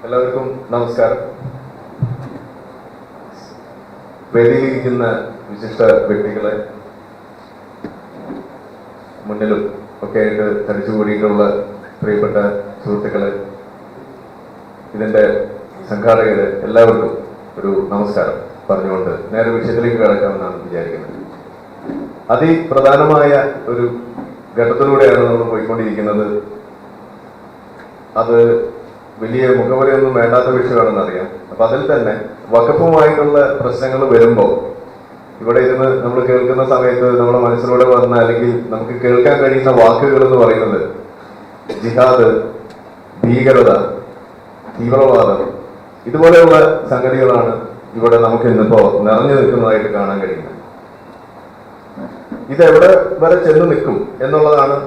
എല്ലാവർക്കും നമസ്കാരം. വേദിയിലിരിക്കുന്ന വിശിഷ്ട വ്യക്തികളെ മുന്നിലും ഒക്കെ ആയിട്ട് തടിച്ചുകൂടിയിട്ടുള്ള പ്രിയപ്പെട്ട സുഹൃത്തുക്കളെ, ഇതിന്റെ സംഘാടകര് എല്ലാവർക്കും ഒരു നമസ്കാരം പറഞ്ഞുകൊണ്ട് നേരെ വിഷയത്തിലേക്ക് കടക്കാമെന്നാണ് വിചാരിക്കുന്നത്. അതിപ്രധാനമായ ഒരു ഘട്ടത്തിലൂടെയാണ് നമ്മൾ പോയിക്കൊണ്ടിരിക്കുന്നത്. അത് വലിയ മുഖവരയൊന്നും വേണ്ടാത്ത വിഷയമാണെന്ന് അറിയാം. അപ്പൊ അതിൽ തന്നെ വഖഫുമായിട്ടുള്ള പ്രശ്നങ്ങൾ വരുമ്പോൾ ഇവിടെ ഇരുന്ന് നമ്മൾ കേൾക്കുന്ന സമയത്ത് നമ്മുടെ മനസ്സിലൂടെ വന്ന അല്ലെങ്കിൽ നമുക്ക് കേൾക്കാൻ കഴിയുന്ന വാക്കുകൾ എന്ന് പറയുന്നത് ജിഹാദ്, ഭീകരത, തീവ്രവാദം, ഇതുപോലെയുള്ള സംഗതികളാണ് ഇവിടെ നമുക്ക് ഇന്നിപ്പോ നിറഞ്ഞു നിൽക്കുന്നതായിട്ട് കാണാൻ കഴിയുന്നത്. ഇതെവിടെ വരെ ചെന്ന് നിൽക്കും എന്നുള്ളതാണ്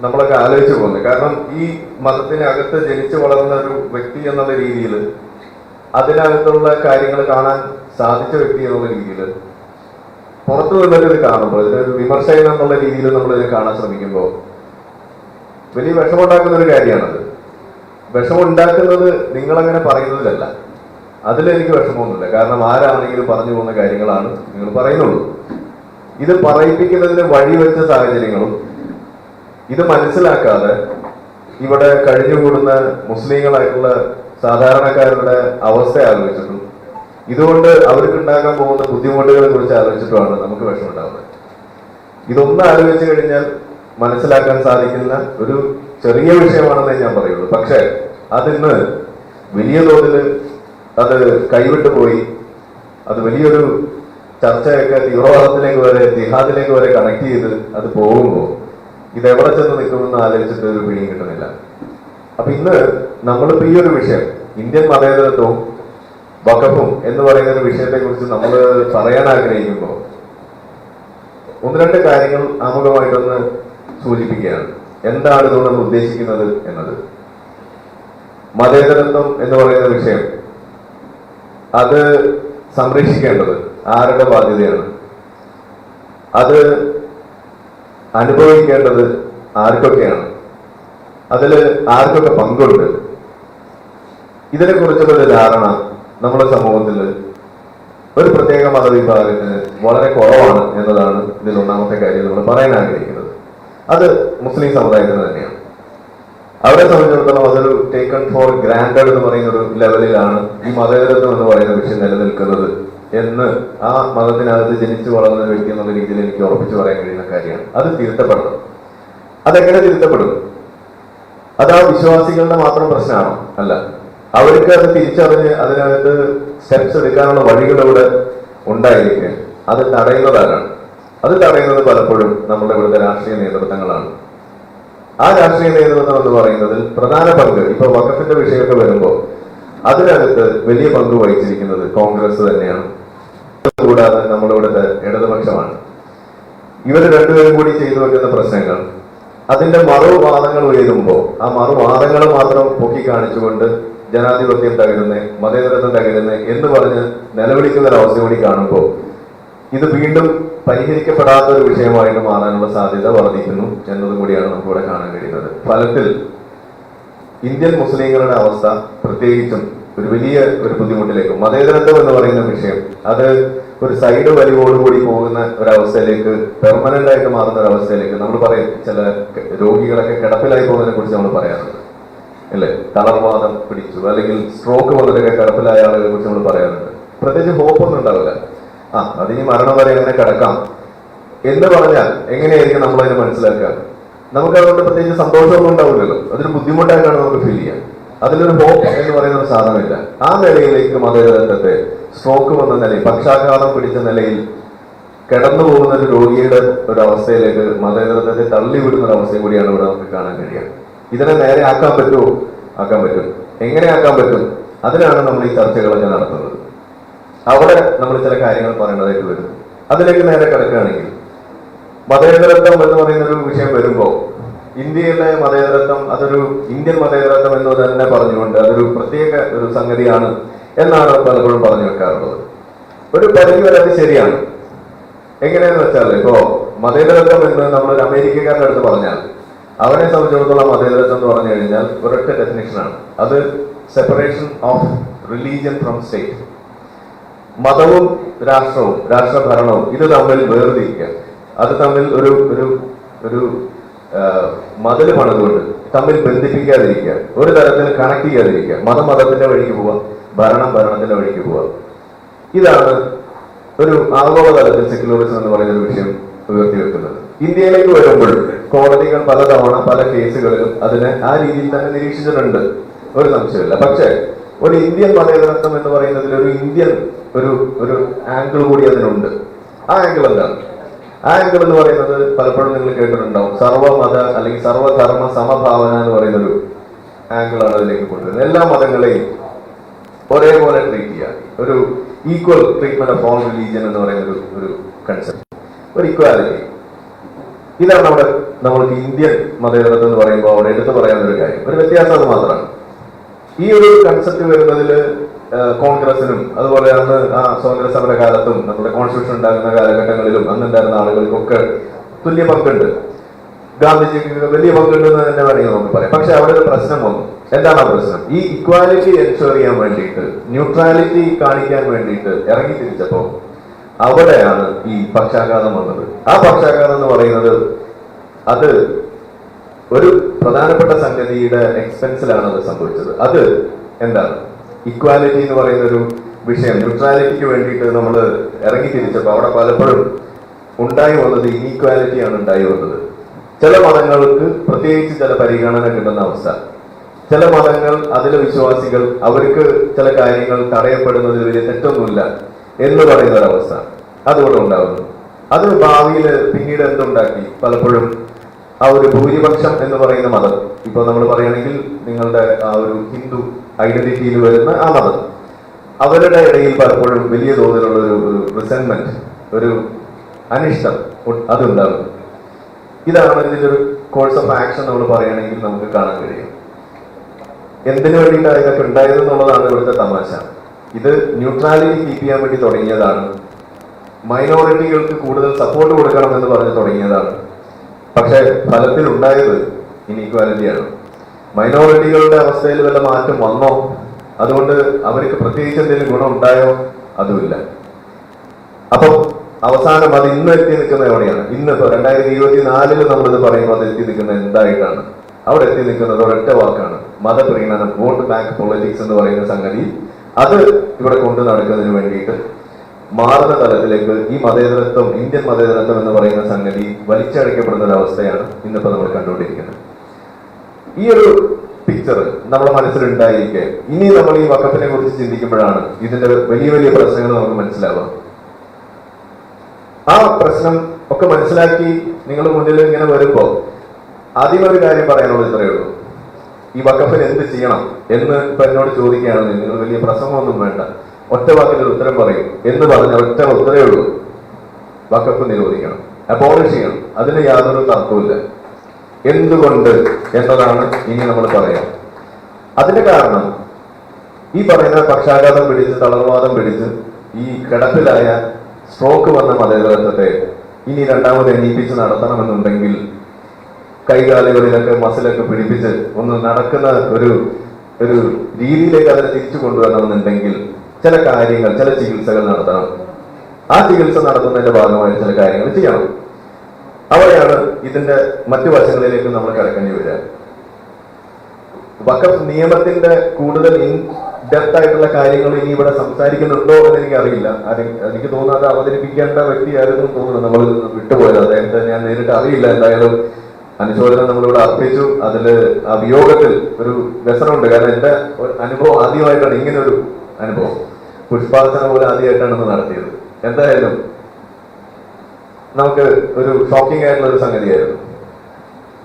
നമ്മളൊക്കെ ആലോചിച്ചു പോകുന്നത്. കാരണം ഈ മതത്തിനകത്ത് ജനിച്ചു വളർന്ന ഒരു വ്യക്തി എന്നുള്ള രീതിയിൽ, അതിനകത്തുള്ള കാര്യങ്ങൾ കാണാൻ സാധിച്ച വ്യക്തി എന്നുള്ള രീതിയിൽ പുറത്തു നിന്നിട്ട് ഇത് കാണുമ്പോൾ, ഇതിനൊരു വിമർശനം എന്നുള്ള രീതിയിൽ നമ്മൾ ഇതിനെ കാണാൻ ശ്രമിക്കുമ്പോൾ വലിയ വിഷമുണ്ടാക്കുന്ന ഒരു കാര്യമാണത്. വിഷമുണ്ടാക്കുന്നത് നിങ്ങളങ്ങനെ പറയുന്നതിലല്ല, അതിലെനിക്ക് വിഷമമൊന്നുമില്ല. കാരണം ആരാണെങ്കിലും പറഞ്ഞു പോകുന്ന കാര്യങ്ങളാണ് നിങ്ങൾ പറയുന്നുള്ളൂ. ഇത് പറയിപ്പിക്കുന്നതിന് വഴിവെച്ച സാഹചര്യങ്ങളും ഇത് മനസ്സിലാക്കാതെ ഇവിടെ കഴിഞ്ഞുകൂടുന്ന മുസ്ലിങ്ങളായിട്ടുള്ള സാധാരണക്കാരുടെ അവസ്ഥ ആലോചിച്ചിട്ടും ഇതുകൊണ്ട് അവർക്ക് ഉണ്ടാക്കാൻ പോകുന്ന ബുദ്ധിമുട്ടുകളെ കുറിച്ച് ആലോചിച്ചിട്ടുമാണ് നമുക്ക് വിഷമുണ്ടാകുന്നത്. ഇതൊന്നും ആലോചിച്ചു കഴിഞ്ഞാൽ മനസ്സിലാക്കാൻ സാധിക്കുന്ന ഒരു ചെറിയ വിഷയമാണെന്നേ ഞാൻ പറയുള്ളൂ. പക്ഷെ അതിന്ന് വലിയ തോതിൽ അത് കൈവിട്ടു പോയി, അത് വലിയൊരു ചർച്ചയൊക്കെ തീവ്രവാദത്തിലേക്ക് വരെ, ജിഹാദിലേക്ക് വരെ കണക്ട് ചെയ്ത് അത് പോകുമ്പോൾ ഇതെവിടെ ചെന്ന് നിൽക്കുമെന്ന് ആലോചിച്ചിട്ട് ഒരു പിടിയും കിട്ടുന്നില്ല. അപ്പൊ ഇന്ന് നമ്മളിപ്പോ ഈ ഒരു വിഷയം, ഇന്ത്യൻ മതേതരത്വവും വഖഫും എന്ന് പറയുന്ന ഒരു വിഷയത്തെ കുറിച്ച് നമ്മൾ പറയാൻ ആഗ്രഹിക്കുമ്പോൾ ഒന്ന് രണ്ട് കാര്യങ്ങൾ ആമുഖമായിട്ടൊന്ന് സൂചിപ്പിക്കുകയാണ്. എന്താണ് ഇതുകൊണ്ട് നമ്മൾ ഉദ്ദേശിക്കുന്നത് എന്നത്. മതേതരത്വം എന്ന് പറയുന്ന വിഷയം, അത് സംരക്ഷിക്കേണ്ടത് ആരുടെ ബാധ്യതയാണ്? അത് അനുഭവിക്കേണ്ടത് ആർക്കൊക്കെയാണ്? അതിൽ ആർക്കൊക്കെ പങ്കുണ്ട്? ഇതിനെ കുറിച്ചുള്ള ധാരണ നമ്മുടെ സമൂഹത്തിൽ ഒരു പ്രത്യേക മതവിഭാഗത്തിന് വളരെ കുറവാണ് എന്നതാണ് ഇതിൽ ഒന്നാമത്തെ കാര്യം നമ്മൾ പറയാൻ ആഗ്രഹിക്കുന്നത്. അത് മുസ്ലിം സമുദായത്തിന് തന്നെയാണ്. അവരെ സംബന്ധിച്ചിടത്തോളം അതൊരു ടേക്കൺ ഫോർ ഗ്രാൻഡഡ് എന്ന് പറയുന്ന ഒരു ലെവലിലാണ് ഈ മതേതരത്വം എന്ന് പറയുന്ന വിഷയം നിലനിൽക്കുന്നത് എന്ന് ആ മതത്തിനകത്ത് ജനിച്ചു വളർന്ന വ്യക്തി എന്നുള്ള രീതിയിൽ എനിക്ക് ഉറപ്പിച്ചു പറയാൻ കഴിയുന്ന കാര്യമാണ്. അത് തിരുത്തപ്പെടണം. അതെങ്ങനെ തിരുത്തപ്പെടും? അത് ആ വിശ്വാസികളുടെ മാത്രം പ്രശ്നമാണോ? അല്ല. അവർക്ക് അത് തിരിച്ചറിഞ്ഞ് അതിനകത്ത് സ്റ്റെപ്സ് എടുക്കാനുള്ള വഴികളിവിടെ ഉണ്ടായിരിക്കെ അത് തടയുന്നതാരാണ്? അത് തടയുന്നത് പലപ്പോഴും നമ്മുടെ ഇവിടുത്തെ രാഷ്ട്രീയ നേതൃത്വങ്ങളാണ്. ആ രാഷ്ട്രീയ നേതൃത്വം എന്ന് പറയുന്നതിൽ പ്രധാന പങ്ക്, ഇപ്പൊ വഖഫിന്റെ വിഷയമൊക്കെ വരുമ്പോൾ അതിനകത്ത് വലിയ പങ്ക് വഹിച്ചിരിക്കുന്നത് കോൺഗ്രസ് തന്നെയാണ്. കൂടാതെ നമ്മളിവിടുത്തെ ഇടതുപക്ഷമാണ്. ഇവർ രണ്ടുപേരും കൂടി ചെയ്തു വെക്കുന്ന പ്രശ്നങ്ങൾ, അതിന്റെ മറുവാദങ്ങൾ ഉയരുമ്പോൾ ആ മറുവാദങ്ങൾ മാത്രം പൊക്കി കാണിച്ചുകൊണ്ട് ജനാധിപത്യം തകരുന്നേ, മതേതരത്വം തകരുന്നേ എന്ന് പറഞ്ഞ് നിലവിളിക്കുന്ന ഒരവസ്ഥ കൂടി കാണുമ്പോൾ ഇത് വീണ്ടും പരിഹരിക്കപ്പെടാത്ത ഒരു വിഷയമായിട്ട് മാറാനുള്ള സാധ്യത വർദ്ധിക്കുന്നു എന്നതും കൂടിയാണ് നമുക്കിവിടെ കാണാൻ കഴിയുന്നത്. ഫലത്തിൽ ഇന്ത്യൻ മുസ്ലിങ്ങളുടെ അവസ്ഥ പ്രത്യേകിച്ചും ഒരു വലിയ ഒരു ബുദ്ധിമുട്ടിലേക്ക്, മതേതരത്വം എന്ന് പറയുന്ന വിഷയം അത് ഒരു സൈഡ് വലിവോടുകൂടി പോകുന്ന ഒരവസ്ഥയിലേക്ക്, പെർമനന്റ് ആയിട്ട് മാറുന്ന ഒരവസ്ഥയിലേക്ക് നമ്മൾ പറയും. ചില രോഗികളൊക്കെ കിടപ്പിലായി പോകുന്നതിനെ കുറിച്ച് നമ്മൾ പറയാറുണ്ട്, അല്ലേ? തളർവാദം പിടിച്ചു അല്ലെങ്കിൽ സ്ട്രോക്ക് വന്നതൊക്കെ കിടപ്പിലായ ആളുകളെ കുറിച്ച് നമ്മൾ പറയാറുണ്ട്. പ്രത്യേകിച്ച് ഹോപ്പൊന്നും ഉണ്ടാവില്ല. അതിന് മരണം വരെ എങ്ങനെ കിടക്കാം എന്ന് പറഞ്ഞാൽ എങ്ങനെയായിരിക്കും നമ്മളതിനെ മനസ്സിലാക്കുക? നമുക്ക് അതുകൊണ്ട് പ്രത്യേകിച്ച് സന്തോഷമൊന്നും ഉണ്ടാവില്ലല്ലോ. അതൊരു ബുദ്ധിമുട്ടായിട്ടാണ് നമുക്ക് ഫീൽ ചെയ്യാം. അതിലൊരു ഹോപ്പ് എന്ന് പറയുന്ന ഒരു സാധനമില്ല. ആ നിലയിലേക്ക് മതേതരത്വത്തെ സ്ട്രോക്ക് വന്ന നിലയിൽ, പക്ഷാഘാതം പിടിച്ച നിലയിൽ കിടന്നു പോകുന്ന ഒരു രോഗിയുടെ ഒരു അവസ്ഥയിലേക്ക് മതേതരത്വത്തെ തള്ളിവിടുന്ന ഒരു അവസ്ഥയും കൂടിയാണ് ഇവിടെ നമുക്ക് കാണാൻ കഴിയുക. ഇതിനെ നേരെ ആക്കാൻ പറ്റുമോ? ആക്കാൻ പറ്റും. എങ്ങനെ ആക്കാൻ പറ്റും? അതിനാണ് നമ്മൾ ഈ ചർച്ചകളൊക്കെ നടത്തുന്നത്. അവിടെ നമ്മൾ ചില കാര്യങ്ങൾ പറയേണ്ടതായിട്ട് വരും. അതിലേക്ക് നേരെ കിടക്കുകയാണെങ്കിൽ, മതേതരത്വം എന്ന് പറയുന്ന ഒരു വിഷയം വരുമ്പോൾ ഇന്ത്യയിലെ മതേതരത്വം അതൊരു ഇന്ത്യൻ മതേതരത്വം എന്ന് തന്നെ പറഞ്ഞുകൊണ്ട് അതൊരു പ്രത്യേക ഒരു സംഗതിയാണ് എന്നാണ് പലപ്പോഴും പറഞ്ഞു വെക്കാറുള്ളത്. ഒരു പരിധി വരെ അത് ശരിയാണ്. എങ്ങനെയാന്ന് വെച്ചാൽ, ഇപ്പോ മതേതരത്വം എന്ന് നമ്മളൊരു അമേരിക്കക്കാരുടെ അടുത്ത് പറഞ്ഞാൽ അവരെ സംബന്ധിച്ചിടത്തോളം മതേതരത്വം എന്ന് പറഞ്ഞു കഴിഞ്ഞാൽ ഒരൊറ്റ ഡെഫിനിഷനാണ്. അത് separation of religion from state. മതവും രാഷ്ട്രവും രാഷ്ട്രഭരണവും ഇത് തമ്മിൽ വേർതിരിക്കുക, അത് തമ്മിൽ ഒരു ഒരു ഒരു മതിൽ പണിതുകൊണ്ട് തമ്മിൽ ബന്ധിപ്പിക്കാതിരിക്കുക, ഒരു തരത്തിൽ കണക്ട് ചെയ്യാതിരിക്കുക. മതം മതത്തിന്റെ വഴിക്ക് പോവുക, ഭരണം ഭരണത്തിന്റെ വഴിക്ക് പോവുക. ഇതാണ് ഒരു ആഗോളതലത്തിൽ സെക്യുലറിസം എന്ന് പറയുന്ന ഒരു വിഷയം ഉയർത്തിവെക്കുന്നത്. ഇന്ത്യയിലേക്ക് വരുമ്പോൾ കോടതികൾ പലതവണ പല കേസുകളിലും അതിനെ ആ രീതിയിൽ തന്നെ നിരീക്ഷിച്ചിട്ടുണ്ട്, ഒരു സംശയമില്ല. പക്ഷേ ഒരു ഇന്ത്യൻ മതേതരത്വം എന്ന് പറയുന്നതിൽ ഒരു ഇന്ത്യൻ ഒരു ഒരു ആംഗിൾ കൂടി അതിനുണ്ട്. ആ ആംഗിൾ എന്താണ്? ആ ആംഗിൾ എന്ന് പറയുന്നത് പലപ്പോഴും നിങ്ങൾ കേട്ടിട്ടുണ്ടാവും, സർവ്വമത അല്ലെങ്കിൽ സർവ്വധർമ്മ സമഭാവന എന്ന് പറയുന്നൊരു ആംഗിളാണ് അതിലേക്ക് കൊണ്ടുവരുന്നത്. എല്ലാ മതങ്ങളെയും ഒരേപോലെ ട്രീറ്റ് ചെയ്യുക, ഒരു equal treatment of all religion എന്ന് പറയുന്ന ഒരു കൺസെപ്റ്റ്, ഒരു ഇക്വാലിറ്റി. ഇതാണ് നമ്മൾക്ക് ഇന്ത്യൻ മതേതരത്വം എന്ന് പറയുമ്പോൾ അവിടെ എടുത്തു പറയാവുന്ന ഒരു കാര്യം. ഒരു വ്യത്യാസം അത് മാത്രമാണ്. ഈ ഒരു കൺസെപ്റ്റ് വരുന്നതിൽ കോൺഗ്രസിനും അതുപോലെ അന്ന് ആ സ്വാതന്ത്ര്യ സമര കാലത്തും നമ്മുടെ കോൺസ്റ്റിറ്റ്യൂഷൻ ഉണ്ടാകുന്ന കാലഘട്ടങ്ങളിലും അന്നുണ്ടായിരുന്ന ആളുകൾക്കൊക്കെ തുല്യ പങ്കുണ്ട്. ഗാന്ധിജിക്ക് വലിയ പങ്കുണ്ടെന്ന് തന്നെ വേണമെങ്കിൽ നമുക്ക് പറയാം. പക്ഷെ അവിടെ ഒരു പ്രശ്നം വന്നു. എന്താണ് ആ പ്രശ്നം? ഈ ഇക്വാലിറ്റി എൻഷുർ ചെയ്യാൻ വേണ്ടിയിട്ട്, ന്യൂട്രാലിറ്റി കാണിക്കാൻ വേണ്ടിയിട്ട് ഇറങ്ങി തിരിച്ചപ്പോൾ അവിടെയാണ് ഈ പക്ഷാഘാതം വന്നത്. ആ പക്ഷാഘാതം എന്ന് പറയുന്നത് അത് ഒരു പ്രധാനപ്പെട്ട സംഗതിയുടെ എക്സ്പെൻസിലാണ് അത് സംഭവിച്ചത്. അത് എന്താണ്? ഇക്വാലിറ്റി എന്ന് പറയുന്ന ഒരു വിഷയം, ന്യൂട്രാലിറ്റിക്ക് വേണ്ടിയിട്ട് നമ്മൾ ഇറങ്ങി തിരിച്ചപ്പോൾ അവിടെ പലപ്പോഴും ഉണ്ടായി വന്നത് ഇനീക്വാലിറ്റിയാണ് ഉണ്ടായി വന്നത്. ചില മതങ്ങൾക്ക് പ്രത്യേകിച്ച് ചില പരിഗണന കിട്ടുന്ന അവസ്ഥ, ചില മതങ്ങൾ അതിലെ വിശ്വാസികൾ അവർക്ക് ചില കാര്യങ്ങൾ തടയപ്പെടുന്നതിൽ വലിയ തെറ്റൊന്നുമില്ല എന്ന് പറയുന്ന ഒരവസ്ഥ അതുകൊണ്ട് ഉണ്ടാകുന്നു. അത് ഭാവിയിൽ പിന്നീട് എന്തുണ്ടാക്കി? പലപ്പോഴും ആ ഒരു ഭൂരിപക്ഷം എന്ന് പറയുന്ന മതം, ഇപ്പൊ നമ്മൾ പറയുകയാണെങ്കിൽ നിങ്ങളുടെ ആ ഒരു ഹിന്ദു ഐഡന്റിറ്റിയിൽ വരുന്ന ആ മതം, അവരുടെ ഇടയിൽ പലപ്പോഴും വലിയ തോതിലുള്ള ഒരു റിസെന്റ്മെന്റ്, ഒരു അനിഷ്ടം അതുണ്ടാകും. ഇതാണ് ഇതിന്റെ ഒരു കോഴ്സ് ഓഫ് ആക്ഷൻ നമ്മൾ പറയുകയാണെങ്കിൽ നമുക്ക് കാണാൻ കഴിയും. എന്തിനു വേണ്ടിയിട്ടാണ് ഇതൊക്കെ ഉണ്ടായതെന്നുള്ളതാണ് ഇവിടുത്തെ തമാശ. ഇത് ന്യൂട്രാലിറ്റി കീപ്പ് ചെയ്യാൻ വേണ്ടി തുടങ്ങിയതാണ്. മൈനോറിറ്റികൾക്ക് കൂടുതൽ സപ്പോർട്ട് കൊടുക്കണം എന്ന് പറഞ്ഞ് തുടങ്ങിയതാണ്. പക്ഷെ ഫലത്തിൽ ഉണ്ടായത് ഇനീക്വാലിറ്റിയാണ്. മൈനോറിറ്റികളുടെ അവസ്ഥയിൽ വല്ല മാറ്റം വന്നോ? അതുകൊണ്ട് അവർക്ക് പ്രത്യേകിച്ച് എന്തെങ്കിലും ഗുണം ഉണ്ടായോ? അതുമില്ല. അപ്പം അവസാനം അത് ഇന്ന് എത്തി നിൽക്കുന്നത് എവിടെയാണ്? ഇന്നിപ്പോ 2024 നമ്മളിത് പറയുമ്പോൾ അത് എത്തി നിൽക്കുന്നത് എന്തായിട്ടാണ്? അവിടെ എത്തി നിൽക്കുന്നത് ഒരൊറ്റ വാക്കാണ്, മതപ്രീണനം, വോട്ട് ബാങ്ക് പൊളിറ്റിക്സ് എന്ന് പറയുന്ന സംഗതി. അത് ഇവിടെ കൊണ്ടു നടക്കുന്നതിന് വേണ്ടിയിട്ട് മാറുന്ന തലത്തിലേക്ക് ഈ മതേതരത്വം, ഇന്ത്യൻ മതേതരത്വം എന്ന് പറയുന്ന സംഗതി വലിച്ചടക്കപ്പെടുന്ന ഒരു അവസ്ഥയാണ് ഇന്നിപ്പോ നമ്മൾ കണ്ടുകൊണ്ടിരിക്കുന്നത്. ഈ ഒരു പിക്ചർ നമ്മുടെ മനസ്സിലുണ്ടായിരിക്കെ ഇനി നമ്മൾ ഈ വഖഫിനെ കുറിച്ച് ചിന്തിക്കുമ്പോഴാണ് ഇതിന്റെ വലിയ വലിയ പ്രശ്നങ്ങൾ നമുക്ക് മനസ്സിലാവുക. ആ പ്രശ്നം ഒക്കെ മനസ്സിലാക്കി നിങ്ങൾ മുന്നിൽ ഇങ്ങനെ വരുമ്പോ ആദ്യം ഒരു കാര്യം പറയാനുള്ളത് ഇത്രയേ ഉള്ളൂ. ഈ വഖഫിന് എന്ത് ചെയ്യണം എന്ന് ഇപ്പൊ എന്നോട് ചോദിക്കുകയാണെങ്കിൽ നിങ്ങൾ വലിയ പ്രസംഗമൊന്നും വേണ്ട, ഒറ്റ വാക്കിൽ ഉത്തരം പറയും എന്ന് പറഞ്ഞ ഒറ്റ ഉത്തരവേ ഉള്ളൂ. വഖഫ് നിരോധിക്കണം, അബോളിഷ് ചെയ്യണം. അതിന് യാതൊരു തർക്കവുമില്ല. എന്തുകൊണ്ട് എന്നതാണ് ഇനി നമ്മൾ പറയാം. അതിന്റെ കാരണം ഈ പറയുന്ന പക്ഷാഘാതം പിടിച്ച്, തളർവാദം പിടിച്ച് ഈ കിടപ്പിലായ സ്ട്രോക്ക് വന്ന മതേതരത്വത്തെ ഇനി രണ്ടാമത് എണീപ്പിച്ച് നടത്തണമെന്നുണ്ടെങ്കിൽ കൈകാലുകളിലൊക്കെ മസിലൊക്കെ പിടിപ്പിച്ച് ഒന്ന് നടക്കുന്ന ഒരു ഒരു രീതിയിലേക്ക് അതിനെ തിരിച്ചു കൊണ്ടുവരണമെന്നുണ്ടെങ്കിൽ ചില കാര്യങ്ങൾ, ചില ചികിത്സകൾ നടത്തണം. ആ ചികിത്സ നടത്തുന്നതിന്റെ ഭാഗമായി ചില കാര്യങ്ങൾ ചെയ്യണം. അവിടെയാണ് ഇതിന്റെ മറ്റു വശങ്ങളിലേക്ക് നമ്മൾ കിടക്കേണ്ടി വരിക. വഖഫ് നിയമത്തിന്റെ കൂടുതൽ ഇൻ ഡെപ്ത് ആയിട്ടുള്ള കാര്യങ്ങൾ ഇനി ഇവിടെ സംസാരിക്കുന്നുണ്ടോ എന്ന് എനിക്ക് അറിയില്ല. എനിക്ക് തോന്നുന്നത് അവതരിപ്പിക്കേണ്ട വ്യക്തിയായിരുന്നു തോന്നുന്നു, നമ്മൾ വിട്ടുപോയത്. അദ്ദേഹത്തെ ഞാൻ നേരിട്ട് അറിയില്ല. എന്തായാലും അനുശോചനം നമ്മളിവിടെ അർപ്പിച്ചു. അതില് ആ വിയോഗത്തിൽ ഒരു വ്യസനമുണ്ട്. കാരണം എന്റെ അനുഭവം ആദ്യമായിട്ടാണ് ഇങ്ങനെ ഒരു അനുഭവം. പുഷ്പാർച്ചന പോലെ ആദ്യമായിട്ടാണ് ഇന്ന് നടത്തിയത്. എന്തായാലും നമുക്ക് ഒരു ഷോക്കിംഗ് ആയിട്ടുള്ള ഒരു സംഗതിയായിരുന്നു.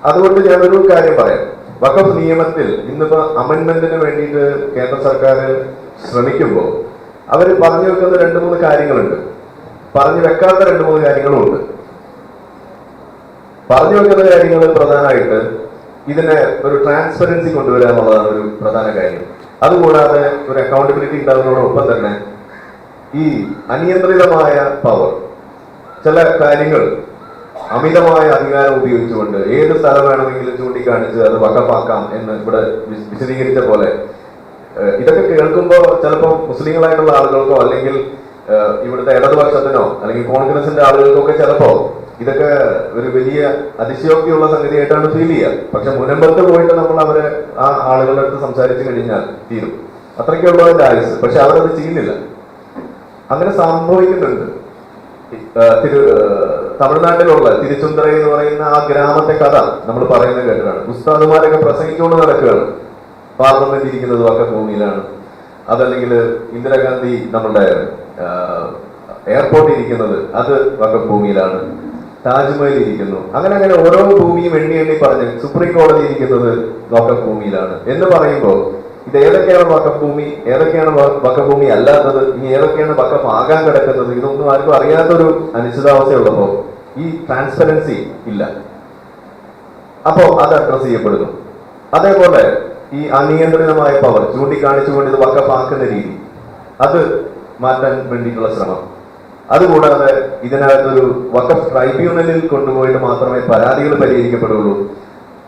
അതുകൊണ്ട് ഞാനൊരു കാര്യം പറയാം. വഖഫ് നിയമത്തിൽ ഇന്നിപ്പോ അമെന്റ്മെന്റിന് വേണ്ടിയിട്ട് കേന്ദ്ര സർക്കാർ ശ്രമിക്കുമ്പോൾ അവർ പറഞ്ഞു വെക്കുന്ന 2-3 കാര്യങ്ങളുണ്ട്, പറഞ്ഞു വെക്കാത്ത 2-3 കാര്യങ്ങളും ഉണ്ട്. പറഞ്ഞു വെക്കുന്ന കാര്യങ്ങൾ പ്രധാനമായിട്ട് ഇതിനെ ഒരു ട്രാൻസ്പെറൻസി കൊണ്ടുവരിക എന്നുള്ളതാണ് ഒരു പ്രധാന കാര്യം. അതുകൂടാതെ ഒരു അക്കൗണ്ടബിലിറ്റി ഉണ്ടാകുന്നതോടൊപ്പം തന്നെ ഈ അനിയന്ത്രിതമായ പവർ, ചില കാര്യങ്ങൾ അമിതമായ അധികാരം ഉപയോഗിച്ചുകൊണ്ട് ഏത് സ്ഥലം വേണമെങ്കിലും ചൂണ്ടിക്കാണിച്ച് അത് വഖഫാക്കാം എന്ന് ഇവിടെ വിശദീകരിച്ച പോലെ ഇതൊക്കെ കേൾക്കുമ്പോൾ ചിലപ്പോൾ മുസ്ലിങ്ങളായിട്ടുള്ള ആളുകൾക്കോ അല്ലെങ്കിൽ ഇവിടുത്തെ ഇടതുപക്ഷത്തിനോ അല്ലെങ്കിൽ കോൺഗ്രസിന്റെ ആളുകൾക്കൊക്കെ ചിലപ്പോ ഇതൊക്കെ ഒരു വലിയ അതിശയോക്തിയുള്ള സംഗതിയായിട്ടാണ് ഫീൽ ചെയ്യുക. പക്ഷെ മുനമ്പത്ത് പോയിട്ട് നമ്മൾ അവരെ ആ ആളുകളുടെ അടുത്ത് സംസാരിച്ചു കഴിഞ്ഞാൽ തീരും, അത്രയ്ക്കുള്ളതിന്റെ ആയുസ്. പക്ഷെ അവരത് ചെയ്യുന്നില്ല. അങ്ങനെ സംഭവിക്കുന്നുണ്ട്. തമിഴ്നാട്ടിലുള്ള തിരുച്ചുന്തറ എന്ന് പറയുന്ന ആ ഗ്രാമത്തെ കഥ നമ്മൾ പറയുന്നത് കേട്ടിട്ടാണ്. ഉസ്താദുമാരൊക്കെ പ്രസംഗിച്ചുകൊണ്ട് നടക്കുകയാണ്. പാർലമെന്റ് ഇരിക്കുന്നത് വഖഫ് ഭൂമിയിലാണ്, അതല്ലെങ്കിൽ ഇന്ദിരാഗാന്ധി നമ്മുടെ എയർപോർട്ട് ഇരിക്കുന്നത് അത് വഖഫ് ഭൂമിയിലാണ്, താജ്മഹൽ ഇരിക്കുന്നു, അങ്ങനെ അങ്ങനെ ഓരോ ഭൂമിയും എണ്ണി എണ്ണി പറഞ്ഞ് സുപ്രീം കോടതി ഇരിക്കുന്നത് വഖഫ് ഭൂമിയിലാണ് എന്ന് പറയുമ്പോൾ ഇത് ഏതൊക്കെയാണ് വഖഫ് ഭൂമി, ഏതൊക്കെയാണ് വഖഫ് ഭൂമി അല്ലാത്തത്, ഇനി ഏതൊക്കെയാണ് വഖഫ് ആകാൻ കിടക്കുന്നത്, ഇതൊന്നും ആർക്കും അറിയാത്തൊരു അനിശ്ചിതാവസ്ഥയുള്ളപ്പോ ഈ ട്രാൻസ്പെറൻസി ഇല്ല. അപ്പോ അത് അഡ്രസ് ചെയ്യപ്പെടുന്നു. അതേപോലെ ഈ അനിയന്ത്രിതമായ പവർ ചൂണ്ടിക്കാണിച്ചുകൊണ്ട് ഇത് വഖഫ് ആക്കുന്ന രീതി, അത് മാറ്റാൻ വേണ്ടിയിട്ടുള്ള ശ്രമം. അതുകൂടാതെ ഇതിനകത്തൊരു വഖഫ് ട്രൈബ്യൂണലിൽ കൊണ്ടുപോയിട്ട് മാത്രമേ പരാതികൾ പരിഹരിക്കപ്പെടുള്ളൂ.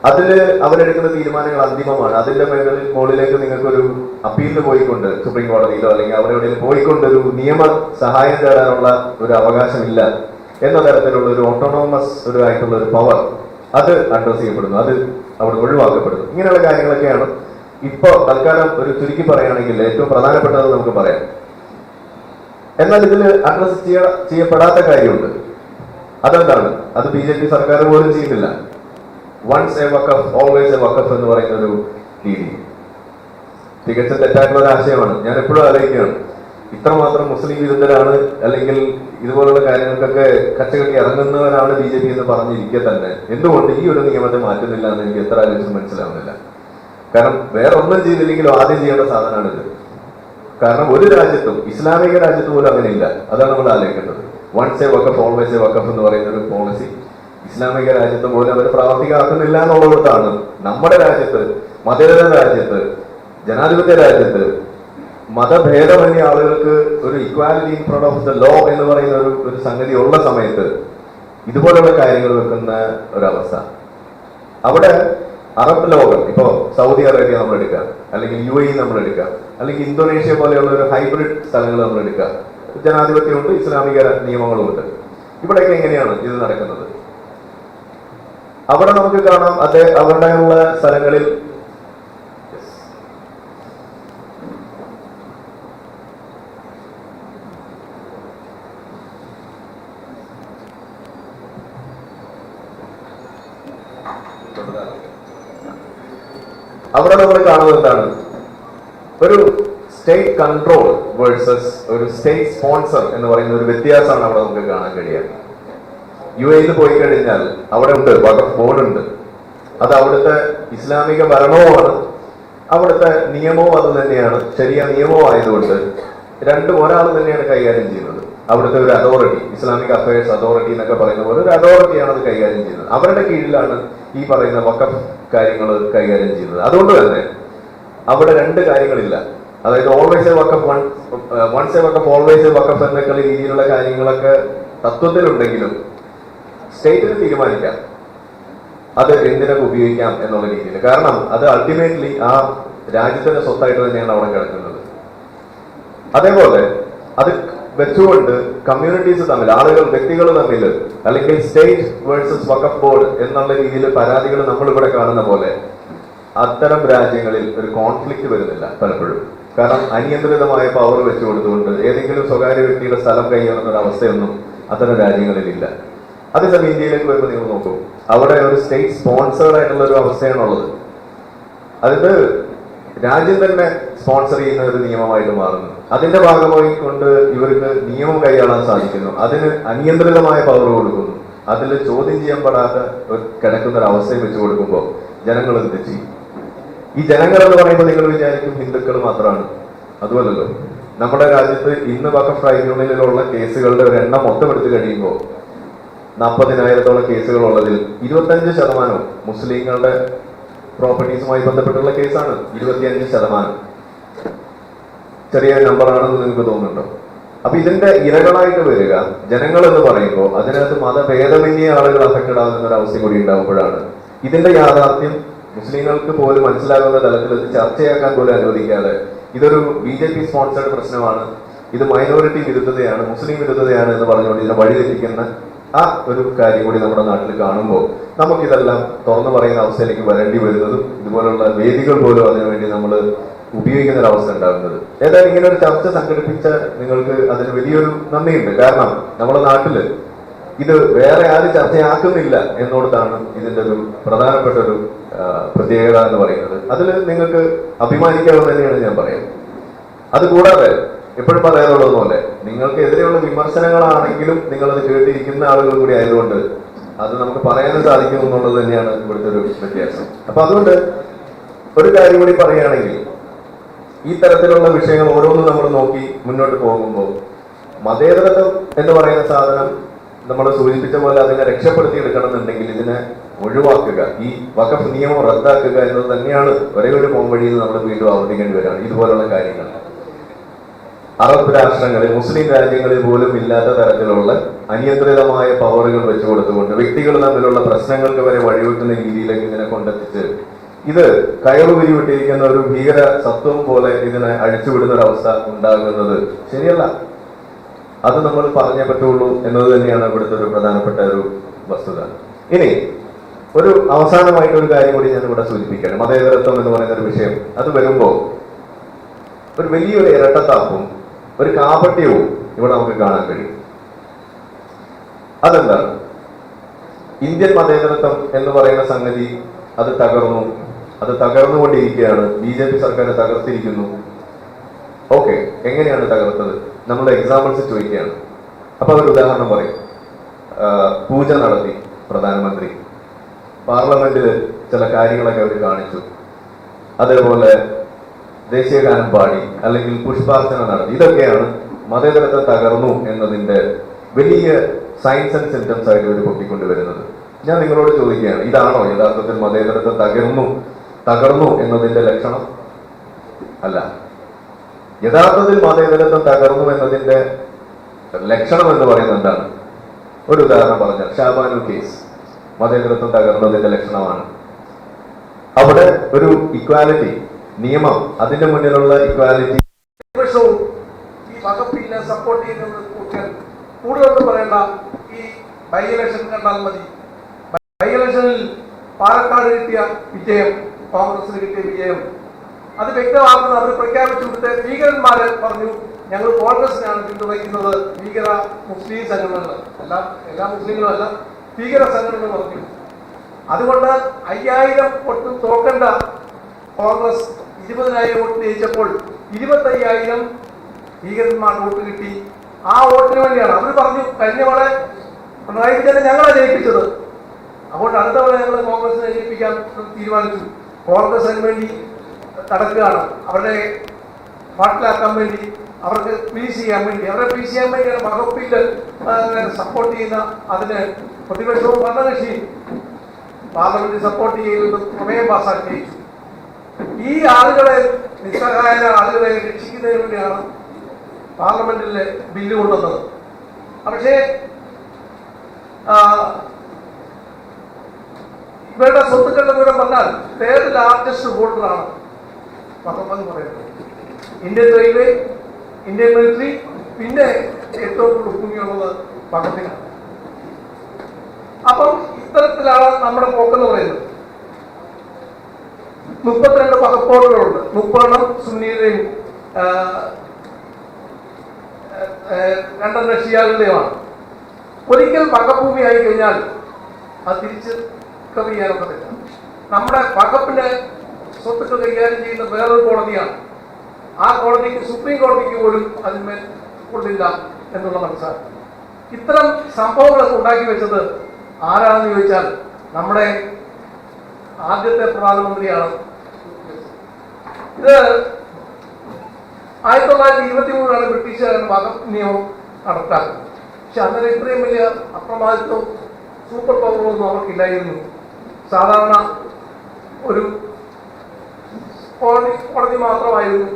അതില് അവരെടുക്കുന്ന തീരുമാനങ്ങൾ അന്തിമമാണ്. അതിന്റെ മുകളിലേക്ക് നിങ്ങൾക്കൊരു അപ്പീലിന് പോയിക്കൊണ്ട് സുപ്രീം കോടതിയിലോ അല്ലെങ്കിൽ അവരെവിടെയും പോയിക്കൊണ്ട് ഒരു നിയമ സഹായം തേടാനുള്ള ഒരു അവകാശമില്ല എന്ന തരത്തിലുള്ള ഒരു ഓട്ടോണോമസ് ഒരു ആയിട്ടുള്ള ഒരു പവർ അത് അഡ്രസ് ചെയ്യപ്പെടുന്നു, അത് അവിടെ ഒഴിവാക്കപ്പെടുന്നു. ഇങ്ങനെയുള്ള കാര്യങ്ങളൊക്കെയാണ് ഇപ്പൊ തൽക്കാലം ഒരു ചുരുക്കി പറയുകയാണെങ്കിൽ ഏറ്റവും പ്രധാനപ്പെട്ടത് നമുക്ക് പറയാം. എന്നാൽ ഇതിൽ അഡ്രസ് ചെയ്യപ്പെടാത്ത കാര്യമുണ്ട്. അതെന്താണ്? അത് BJP സർക്കാർ പോലും ചെയ്യുന്നില്ല. Once a Waqf always a Waqf എന്ന് പറയുന്ന ഒരു രീതി തികച്ചും തെറ്റായിട്ടുള്ള ഒരു ആശയമാണ്. ഞാൻ എപ്പോഴും ആലോചിക്കുകയാണ്, ഇത്രമാത്രം മുസ്ലിം വിരുദ്ധരാണ് അല്ലെങ്കിൽ ഇതുപോലുള്ള കാര്യങ്ങൾക്കൊക്കെ കച്ചകെട്ടി ഇറങ്ങുന്നവരാണ് BJP എന്ന് പറഞ്ഞിരിക്കെ തന്നെ എന്തുകൊണ്ട് ഈ ഒരു നിയമത്തെ മാറ്റുന്നില്ല എന്ന് എനിക്ക് എത്ര ആലോചിച്ചും മനസ്സിലാവുന്നില്ല. കാരണം വേറെ ഒന്നും ചെയ്തില്ലെങ്കിലും ആദ്യം ചെയ്യേണ്ട സാധനമാണിത്. കാരണം ഒരു രാജ്യത്തും ഇസ്ലാമിക രാജ്യത്ത് പോലും അങ്ങനെയില്ല. അതാണ് നമ്മൾ ആലോചിക്കേണ്ടത്. Once a Waqf always a Waqf എന്ന് പറയുന്ന ഒരു പോളിസി ഇസ്ലാമിക രാജ്യത്ത് പോലും അവർ പ്രാവർത്തികമാക്കുന്നില്ല എന്നുള്ളതാണ്. നമ്മുടെ രാജ്യത്ത്, മതേതര രാജ്യത്ത്, ജനാധിപത്യ രാജ്യത്ത് മതഭേദമന്യ ആളുകൾക്ക് ഒരു equality in front of the law എന്ന് പറയുന്ന ഒരു സംഗതി ഉള്ള സമയത്ത് ഇതുപോലുള്ള കാര്യങ്ങൾ വെക്കുന്ന ഒരവസ്ഥ. അവിടെ അറബ് ലോകം, ഇപ്പോ സൗദി അറേബ്യ നമ്മൾ എടുക്കാം, അല്ലെങ്കിൽ UAE നമ്മൾ എടുക്കാം, അല്ലെങ്കിൽ ഇന്തോനേഷ്യ പോലെയുള്ള ഒരു ഹൈബ്രിഡ് സ്ഥലങ്ങൾ നമ്മൾ എടുക്കാം. ജനാധിപത്യമുണ്ട്, ഇസ്ലാമിക നിയമങ്ങളുമുണ്ട്. ഇവിടെയൊക്കെ എങ്ങനെയാണ് ഇത് നടക്കുന്നത്? അവിടെ നമുക്ക് കാണാം അവിടെയുള്ള സ്ഥലങ്ങളിൽ നമ്മൾ കാണുന്നത് എന്താണ്? ഒരു സ്റ്റേറ്റ് കൺട്രോൾ വേഴ്സസ് ഒരു സ്റ്റേറ്റ് സ്പോൺസർ എന്ന് പറയുന്ന ഒരു വ്യത്യാസമാണ് അവിടെ നമുക്ക് കാണാൻ കഴിയുക. UAE പോയി കഴിഞ്ഞാൽ അവിടെ ഉണ്ട് വഖഫ് ബോർഡ് ഉണ്ട്. അത് അവിടുത്തെ ഇസ്ലാമിക ഭരണവുമാണ്, അവിടുത്തെ നിയമവും അത് തന്നെയാണ്. ശരിയ നിയമവും ആയതുകൊണ്ട് രണ്ടും ഒരാൾ തന്നെയാണ് കൈകാര്യം ചെയ്യുന്നത്. അവിടുത്തെ ഒരു അതോറിറ്റി, ഇസ്ലാമിക് അഫയേഴ്സ് അതോറിറ്റി എന്നൊക്കെ പറയുന്ന പോലെ ഒരു അതോറിറ്റിയാണ് അത് കൈകാര്യം ചെയ്യുന്നത്. അവരുടെ കീഴിലാണ് ഈ പറയുന്ന വഖഫ് കാര്യങ്ങൾ കൈകാര്യം ചെയ്യുന്നത്. അതുകൊണ്ട് തന്നെ അവിടെ രണ്ട് കാര്യങ്ങളില്ല. അതായത് always a Waqf, once a Waqf always a Waqf എന്നൊക്കെ രീതിയിലുള്ള കാര്യങ്ങളൊക്കെ തത്വത്തിലുണ്ടെങ്കിലും സ്റ്റേറ്റിന് തീരുമാനിക്കാം അത് എന്തിനൊക്കെ ഉപയോഗിക്കാം എന്നുള്ള രീതിയിൽ. കാരണം അത് അൾട്ടിമേറ്റ്ലി ആ രാജ്യത്തിന്റെ സ്വത്തായിട്ട് തന്നെയാണ് അവിടെ കിടക്കുന്നത്. അതേപോലെ അത് വെച്ചുകൊണ്ട് കമ്മ്യൂണിറ്റീസ് തമ്മിൽ, ആളുകൾ, വ്യക്തികൾ തമ്മിൽ, അല്ലെങ്കിൽ സ്റ്റേറ്റ് വേഴ്സസ് വഖഫ് ബോർഡ് എന്നുള്ള രീതിയിൽ പരാതികൾ നമ്മളിവിടെ കാണുന്ന പോലെ അത്തരം രാജ്യങ്ങളിൽ ഒരു കോൺഫ്ലിക്റ്റ് വരുന്നില്ല പലപ്പോഴും. കാരണം അനിയന്ത്രിതമായ പവർ വെച്ചു കൊടുത്തുകൊണ്ട് ഏതെങ്കിലും സ്വകാര്യ വ്യക്തിയുടെ സ്ഥലം കൈയാറുന്ന ഒരു അവസ്ഥയൊന്നും അത്തരം രാജ്യങ്ങളിലില്ല. അതേസമയം ഇന്ത്യയിലേക്ക് വരുമ്പോൾ നിങ്ങൾ നോക്കൂ, അവിടെ ഒരു സ്റ്റേറ്റ് സ്പോൺസേർഡ് ആയിട്ടുള്ള ഒരു അവസ്ഥയാണുള്ളത്. അതിന് രാജ്യം തന്നെ സ്പോൺസർ ചെയ്യുന്ന ഒരു നിയമമായിട്ട് മാറുന്നു. അതിന്റെ ഭാഗമായി കൊണ്ട് ഇവർക്ക് നിയമം കൈയാളാൻ സാധിക്കുന്നു. അതിന് അനിയന്ത്രിതമായ പവർ കൊടുക്കുന്നു. അതിൽ ചോദ്യം ചെയ്യപ്പെടാത്ത കിടക്കുന്ന ഒരു അവസ്ഥയെ വെച്ച് കൊടുക്കുമ്പോൾ ജനങ്ങൾ എന്ത് ചെയ്യും? ഈ ജനങ്ങൾ എന്ന് പറയുമ്പോൾ നിങ്ങൾ വിചാരിക്കും ഹിന്ദുക്കൾ മാത്രമാണ്. അതുമല്ലല്ലോ. നമ്മുടെ രാജ്യത്ത് ഇന്ന് വഖഫ് ട്രൈബ്യൂണലിലുള്ള കേസുകളുടെ ഒരു എണ്ണം മൊത്തം എടുത്തു കഴിയുമ്പോൾ 40,000-ഓളം കേസുകൾ ഉള്ളതിൽ 25% മുസ്ലിങ്ങളുടെ പ്രോപ്പർട്ടീസുമായി ബന്ധപ്പെട്ടുള്ള കേസാണ്. 25% ചെറിയ നമ്പറാണെന്ന് നിങ്ങൾക്ക് തോന്നുന്നുണ്ടോ? അപ്പൊ ഇതിന്റെ ഇരകളായിട്ട് വരിക ജനങ്ങൾ എന്ന് പറയുമ്പോൾ അതിനകത്ത് മതഭേദമന്യേ ആളുകൾ അഫക്റ്റഡ് ആകുന്ന ഒരു അവസ്ഥ കൂടി ഉണ്ടാകുമ്പോഴാണ് ഇതിന്റെ യാഥാർത്ഥ്യം മുസ്ലിങ്ങൾക്ക് പോലും മനസ്സിലാകുന്ന തലത്തിൽ ഇത് ചർച്ചയാക്കാൻ പോലും അനുവദിക്കാതെ ഇതൊരു BJP സ്പോൺസേഡ് പ്രശ്നമാണ്, ഇത് മൈനോറിറ്റി വിരുദ്ധതയാണ്, മുസ്ലിം വിരുദ്ധതയാണ് എന്ന് പറഞ്ഞുകൊണ്ട് ഇതിനെ വഴിതെറ്റിക്കുന്ന ആ ഒരു കാര്യം കൂടി നമ്മുടെ നാട്ടിൽ കാണുമ്പോൾ നമുക്കിതെല്ലാം തുറന്നു പറയുന്ന അവസ്ഥയിലേക്ക് വരേണ്ടി വരുന്നതും ഇതുപോലുള്ള വേദികൾ പോലും അതിനുവേണ്ടി നമ്മൾ ഉപയോഗിക്കുന്ന ഒരു അവസ്ഥ ഉണ്ടാകുന്നത്. ഏതായാലും ഇങ്ങനെ ഒരു ചർച്ച സംഘടിപ്പിച്ച നിങ്ങൾക്ക് അതിന് വലിയൊരു നന്ദിയുണ്ട്. കാരണം നമ്മുടെ നാട്ടില് ഇത് വേറെ ആരും ചർച്ചയാക്കുന്നില്ല എന്നോടത്താണ് ഇതിന്റെ ഒരു പ്രധാനപ്പെട്ട ഒരു പ്രത്യേകത എന്ന് പറയുന്നത്. അതിൽ നിങ്ങൾക്ക് അഭിമാനിക്കാമെന്ന് തന്നെയാണ് ഞാൻ പറയുന്നത്. അതുകൂടാതെ എപ്പോഴും പറയാറുള്ളത് പോലെ നിങ്ങൾക്ക് എതിരെയുള്ള വിമർശനങ്ങളാണെങ്കിലും നിങ്ങളത് കേട്ടിരിക്കുന്ന ആളുകൾ കൂടി ആയതുകൊണ്ട് അത് നമുക്ക് പറയാനും സാധിക്കും എന്നുള്ളത് തന്നെയാണ് ഇവിടുത്തെ ഒരു വ്യത്യാസം. അപ്പൊ അതുകൊണ്ട് ഒരു കാര്യം കൂടി പറയുകയാണെങ്കിൽ, ഈ തരത്തിലുള്ള വിഷയങ്ങൾ ഓരോന്നും നമ്മൾ നോക്കി മുന്നോട്ട് പോകുമ്പോൾ മതേതരത്വം എന്ന് പറയുന്ന സാധനം നമ്മൾ സൂചിപ്പിച്ച പോലെ അതിനെ രക്ഷപ്പെടുത്തിയെടുക്കണം എന്നുണ്ടെങ്കിൽ ഇതിനെ ഒഴിവാക്കുക, ഈ വഖഫ് നിയമം റദ്ദാക്കുക എന്നത് തന്നെയാണ് ഒരേ ഒരു പോംവഴിയിൽ നമ്മൾ വീണ്ടും ആവർത്തിക്കേണ്ടി വരികയാണ്. ഇതുപോലുള്ള കാര്യങ്ങൾ അറബ് രാഷ്ട്രങ്ങളിൽ, മുസ്ലിം രാജ്യങ്ങളിൽ പോലും ഇല്ലാത്ത തരത്തിലുള്ള അനിയന്ത്രിതമായ പവറുകൾ വെച്ചു കൊടുത്തുകൊണ്ട് വ്യക്തികൾ തമ്മിലുള്ള പ്രശ്നങ്ങൾക്ക് വരെ വഴിവെക്കുന്ന രീതിയിലേക്ക് ഇതിനെ കൊണ്ടെത്തിച്ച് ഇത് കയറുപിരി വിട്ടിരിക്കുന്ന ഒരു ഭീകര സത്വം പോലെ ഇതിനെ അഴിച്ചുവിടുന്ന ഒരു അവസ്ഥ ഉണ്ടാകുന്നത് ശരിയല്ല. അത് നമ്മൾ പറഞ്ഞേ പറ്റുള്ളൂ എന്നത് തന്നെയാണ് ഇവിടുത്തെ ഒരു പ്രധാനപ്പെട്ട ഒരു വസ്തുത. ഇനി ഒരു അവസാനമായിട്ട് ഒരു കാര്യം കൂടി ഞാൻ ഇവിടെ സൂചിപ്പിക്കുകയാണ്. മതേതരത്വം എന്ന് പറയുന്ന ഒരു വിഷയം അത് വരുമ്പോൾ ഒരു വലിയൊരു ഇരട്ടത്താപ്പും ഒരു കാപട്യവും ഇവിടെ നമുക്ക് കാണാൻ കഴിയും. അതെന്താണ്? ഇന്ത്യൻ മതേതരത്വം എന്ന് പറയുന്ന സംഗതി അത് തകർന്നുകൊണ്ടിരിക്കുകയാണ്. BJP സർക്കാർ തകർത്തിരിക്കുന്നു. ഓക്കെ, എങ്ങനെയാണ് തകർത്തത്? നമ്മുടെ എക്സാമ്പിൾസ് ചോദിക്കുകയാണ്. അപ്പൊ ഒരു ഉദാഹരണം പറയും. പൂജ നടത്തി പ്രധാനമന്ത്രി, പാർലമെന്റിൽ ചില കാര്യങ്ങളൊക്കെ അവർ കാണിച്ചു, അതേപോലെ ദേശീയഗാനം പാടി അല്ലെങ്കിൽ പുഷ്പാർച്ചന നടത്തി. ഇതൊക്കെയാണ് മതേതരത്വം തകർന്നു എന്നതിന്റെ വലിയ സയൻസ് ആൻഡ് സിംറ്റംസ് ആയിട്ട് ഇവർ പൊട്ടിക്കൊണ്ടുവരുന്നത്. ഞാൻ നിങ്ങളോട് ചോദിക്കുകയാണ്, ഇതാണോ യഥാർത്ഥത്തിൽ മതേതരത്വം തകർന്നു എന്നതിന്റെ ലക്ഷണം? അല്ല. യഥാർത്ഥത്തിൽ മതേതരത്വം തകർന്നു എന്നതിന്റെ ലക്ഷണം എന്ന് പറയുന്നത് എന്താണ്? ഒരു ഉദാഹരണം പറഞ്ഞാൽ ഷാബാനു കേസ് മതേതരത്വം തകർന്നതിന്റെ ലക്ഷണമാണ്. അവിടെ ഒരു ഇക്വാലിറ്റി നിയമം, അതിന്റെ മുന്നിലുള്ള ഇക്വാലിറ്റി. ഈ വകുപ്പിനെ സപ്പോർട്ട് ചെയ്യുന്നത് കൂടുതലൊന്നും പറയേണ്ട. ഈ ബൈ ഇലക്ഷൻ കണ്ടാൽ മതി. ബൈ ഇലക്ഷനിൽ പാലക്കാട് കിട്ടിയ വിജയം, കോൺഗ്രസിന് കിട്ടിയ വിജയം അത് വ്യക്തമാക്കുന്നത് അവർ പ്രഖ്യാപിച്ചു കൊടുത്ത് ഭീകരന്മാരെ പറഞ്ഞു ഞങ്ങൾ കോൺഗ്രസിനാണ് പിന്തുണയ്ക്കുന്നത്. ഭീകര മുസ്ലിം സംഘടനകൾ, എല്ലാ മുസ്ലിങ്ങളും അല്ല, ഭീകര സംഘടനകൾ പറഞ്ഞു. അതുകൊണ്ട് 5000 വോട്ട് തോക്കേണ്ട കോൺഗ്രസ് 20,000 വോട്ട് ജയിച്ചപ്പോൾ 25,000 ഭീകരന്മാർ വോട്ട് കിട്ടി. ആ വോട്ടിന് വേണ്ടിയാണ് അവർ പറഞ്ഞു കഴിഞ്ഞ പോലെ പിണറായി വിജയനെ ഞങ്ങളെ ജയിപ്പിച്ചത്, അതുകൊണ്ട് അടുത്ത പോലെ ഞങ്ങൾ കോൺഗ്രസിനെ ജയിപ്പിക്കാൻ തീരുമാനിച്ചു. കോൺഗ്രസ് അതിന് വേണ്ടി നടക്കുകയാണ്, അവരുടെ പാട്ടിലാക്കാൻ വേണ്ടി, അവർക്ക് പീസ് ചെയ്യാൻ വേണ്ടി, അവരെ പീസ് ചെയ്യാൻ വേണ്ടിയാണ് വകുപ്പിൽ സപ്പോർട്ട് ചെയ്യുന്ന. അതിന് പ്രതിപക്ഷവും ഭരണകക്ഷിയും പാർലമെന്റിൽ സപ്പോർട്ട് ചെയ്യുന്നതും പ്രമേയം പാസാക്കി. ഈ ആളുകളെ, നിസ്സഹായ ആളുകളെ രക്ഷിക്കുന്നതിന് വേണ്ടിയാണ് പാർലമെന്റിലെ ബില്ല് കൊണ്ടുവന്നത്. പക്ഷേ ഇവരുടെ സ്വത്തുക്കളുടെ വിവരം പറഞ്ഞാൽ തേർഡ് ലാർജസ്റ്റ് ഹോൾഡറാണ് വഖഫ് പറയുന്നത്. ഇന്ത്യൻ റെയിൽവേ, ഇന്ത്യൻ മിലിറ്ററി, പിന്നെ ഏറ്റവും കൂടുതൽ ഭൂമിയുള്ളത് വഖഫിനാണ്. അപ്പം ഇത്തരത്തിലാണ് നമ്മുടെ പോക്കെന്ന് പറയുന്നത്. 32 വഖഫ് ബോർഡുകളുണ്ട്. 30 സുന്നിയുടെയും 2 ഷിയാകളുടെയുമാണ്. ഒരിക്കൽ വഖഫ് ഭൂമി ആയി കഴിഞ്ഞാൽ അത് തിരിച്ച് ചെയ്യാനൊക്കത്തില്ല. നമ്മുടെ വഖഫിന്റെ സ്വത്തുക്കൾ കൈകാര്യം ചെയ്യുന്ന വേറൊരു കോടതിയാണ്. ആ കോടതിക്ക്, സുപ്രീം കോടതിക്ക് പോലും അതിന്മേൽ കൊള്ളില്ല എന്നുള്ള മനസ്സിലാക്കി. ഇത്തരം സംഭവങ്ങളൊക്കെ ഉണ്ടാക്കി വെച്ചത് ആരാണെന്ന് ചോദിച്ചാൽ നമ്മുടെ ആദ്യത്തെ പ്രധാനമന്ത്രിയാണ്. ഇത് 1923 ബ്രിട്ടീഷുകാരാണ് വഖഫ് നിയമം നടപ്പാക്കുന്നത്. പക്ഷെ അന്നേരം ഇത്രയും വലിയ അപ്രമാദിത്വം, സൂപ്പർ പവറൊന്നും അവർക്കില്ലായിരുന്നു. സാധാരണ ഒരു കോടതി മാത്രമായിരുന്നു.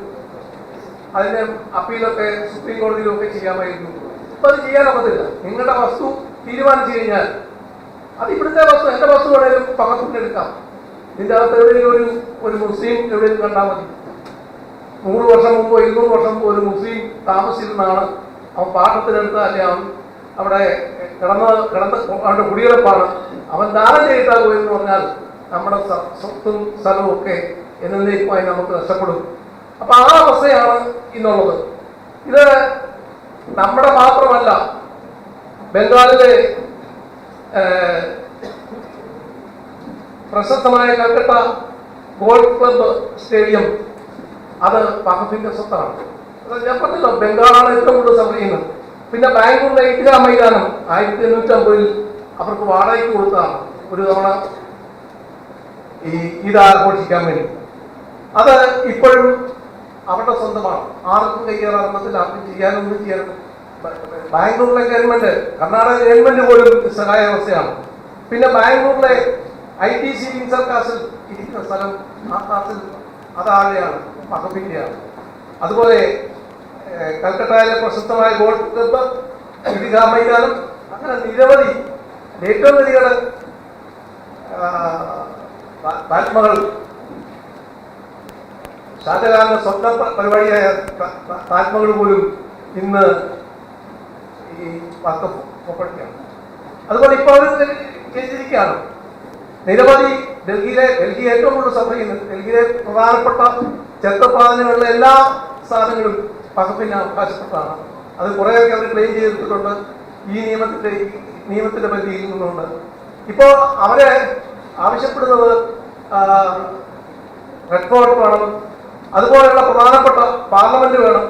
അതിന്റെ അപ്പീലൊക്കെ സുപ്രീം കോടതിയിലൊക്കെ ചെയ്യാമായിരുന്നു. ഇപ്പൊ അത് ചെയ്യാനൊക്കത്തില്ല. നിങ്ങളുടെ വസ്തു തീരുമാനിച്ചു കഴിഞ്ഞാൽ അത് ഇവിടുത്തെ വസ്തു, എന്റെ വസ്തു വേണേലും വഖഫിന് എടുക്കാം. ഇതിന്റെ അകത്ത് എവിടെയെങ്കിലും ഒരു മുസ്ലിം എവിടെയെങ്കിലും കണ്ടാൽ മതി. 100 വർഷം മുമ്പോ 200 വർഷം മുമ്പോ ഒരു മുസ്ലിം താമസിച്ചിരുന്നാണ് അവൻ പാട്ടത്തിനെടുത്ത് അല്ലെ അവൻ അവിടെ കിടന്ന് അവന്റെ കുടിയെടുപ്പാണ് അവൻ ദാനം ചെയ്തിട്ടാ പോയെന്ന് പറഞ്ഞാൽ നമ്മുടെ സ്വത്തും സ്ഥലവും ഒക്കെ എന്നേക്കുമായി നമുക്ക് നഷ്ടപ്പെടും. അപ്പൊ ആ അവസ്ഥയാണ് ഇന്നുള്ളത്. ഇത് നമ്മുടെ മാത്രമല്ല, ബംഗാളിലെ പ്രശസ്തമായ കൽക്കട്ട ഗോൾഫ് ക്ലബ് സ്റ്റേഡിയം അത് വഖഫിന്റെ സ്വത്താണ്. ഞാൻ പറഞ്ഞല്ലോ, ബംഗാളാണ് ഏറ്റവും കൂടുതൽ സഫർ ചെയ്യുന്നത്. പിന്നെ ബാംഗ്ലൂരിലെ ഈദ്ഗാ മൈതാനം 1850 അവർക്ക് വാടകയ്ക്ക് കൊടുത്തതാണ് ഒരു തവണ ഈ ഈദ് ആഘോഷിക്കാൻ വേണ്ടി. അത് ഇപ്പോഴും അവരുടെ സ്വന്തമാണ്. ആർക്കും കൈകേറാൻ ആർക്കും ചെയ്യാനൊന്നും ചെയ്യാനും. ബാംഗ്ലൂരിലെ ഗവൺമെന്റ്, കർണാടക ഗവൺമെന്റ് പോലും സഹായാവസ്ഥയാണ്. പിന്നെ ബാംഗ്ലൂരിലെ ITC വിൻസർ കാസിൽ ഇരിക്കുന്ന സ്ഥലം, ആ കാസിൽ അതാഴെയാണ്, വഖഫിന്റെയാണ്. അതുപോലെ കൽക്കട്ടയിലെ പ്രശസ്തമായ ഗോൾഫ് ക്ലബ്ബ്, ഈദ്ഗാ മൈതാനം, അങ്ങനെ നിരവധി ഏറ്റവും വലിയ താജ്മഹൽ, ഷാജഹാന്റെ സ്വപ്ന പരിപാടിയായ താജ്മഹൽ പോലും ഇന്ന് ഈ വഖഫ് പ്രോപ്പർട്ടിയാണ്. അതുപോലെ ഇപ്പോൾ അവർ ചെയ്തിരിക്കുകയാണ്. നിരവധി ഡൽഹി ഏറ്റവും കൂടുതൽ സഫർ ചെയ്യുന്നത്, ഡൽഹിയിലെ പ്രധാനപ്പെട്ട ചരിത്രപ്രാധാന്യമുള്ള എല്ലാ സാധനങ്ങളും വഖഫിന് അവകാശപ്പെട്ടതാണ്. അത് കുറേയൊക്കെ അവർ ക്ലെയിം ചെയ്തിട്ടുണ്ട് ഈ നിയമത്തിന്റെ പരിധിയിൽ നിന്നുകൊണ്ട്. ഇപ്പോൾ അവരെ ആവശ്യപ്പെടുന്നത് റെഡ് ഫോർട്ട് വേണം, അതുപോലെയുള്ള പ്രധാനപ്പെട്ട പാർലമെന്റ് വേണം.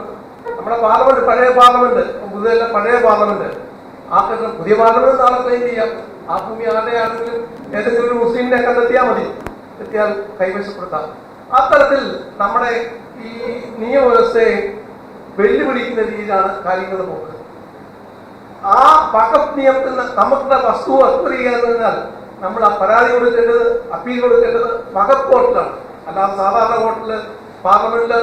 നമ്മുടെ പാർലമെന്റ്, പഴയ പാർലമെന്റ്, പുതിയ പഴയ പാർലമെന്റ്, ആ പുതിയ പാർലമെന്റ് നാളെ ക്ലെയിം ചെയ്യാം. ആ ഭൂമി ആരുടെ ആണെങ്കിലും ഏതെങ്കിലും ഒരു മുസ്ലിമിനെ കണ്ടെത്തിയാൽ മതി, എത്തിയാൽ കൈവശപ്പെടുത്താം. അത്തരത്തിൽ നമ്മുടെ ഈ നിയമവ്യവസ്ഥയെ വെല്ലുവിളിക്കുന്ന രീതിയിലാണ് കാര്യങ്ങൾ പോകുന്നത്. ആ വഖഫ് നിയമത്തിൽ നമുക്ക് വസ്തു അക്വയർ ചെയ്യാൻ നമ്മൾ ആ പരാതി കൊടുക്കേണ്ടത്, അപ്പീൽ കൊടുക്കേണ്ടത് വഖഫ് കോർട്ടിലാണ്. അല്ലാതെ സാധാരണ കോർട്ടിൽ, പാർലമെന്റില്,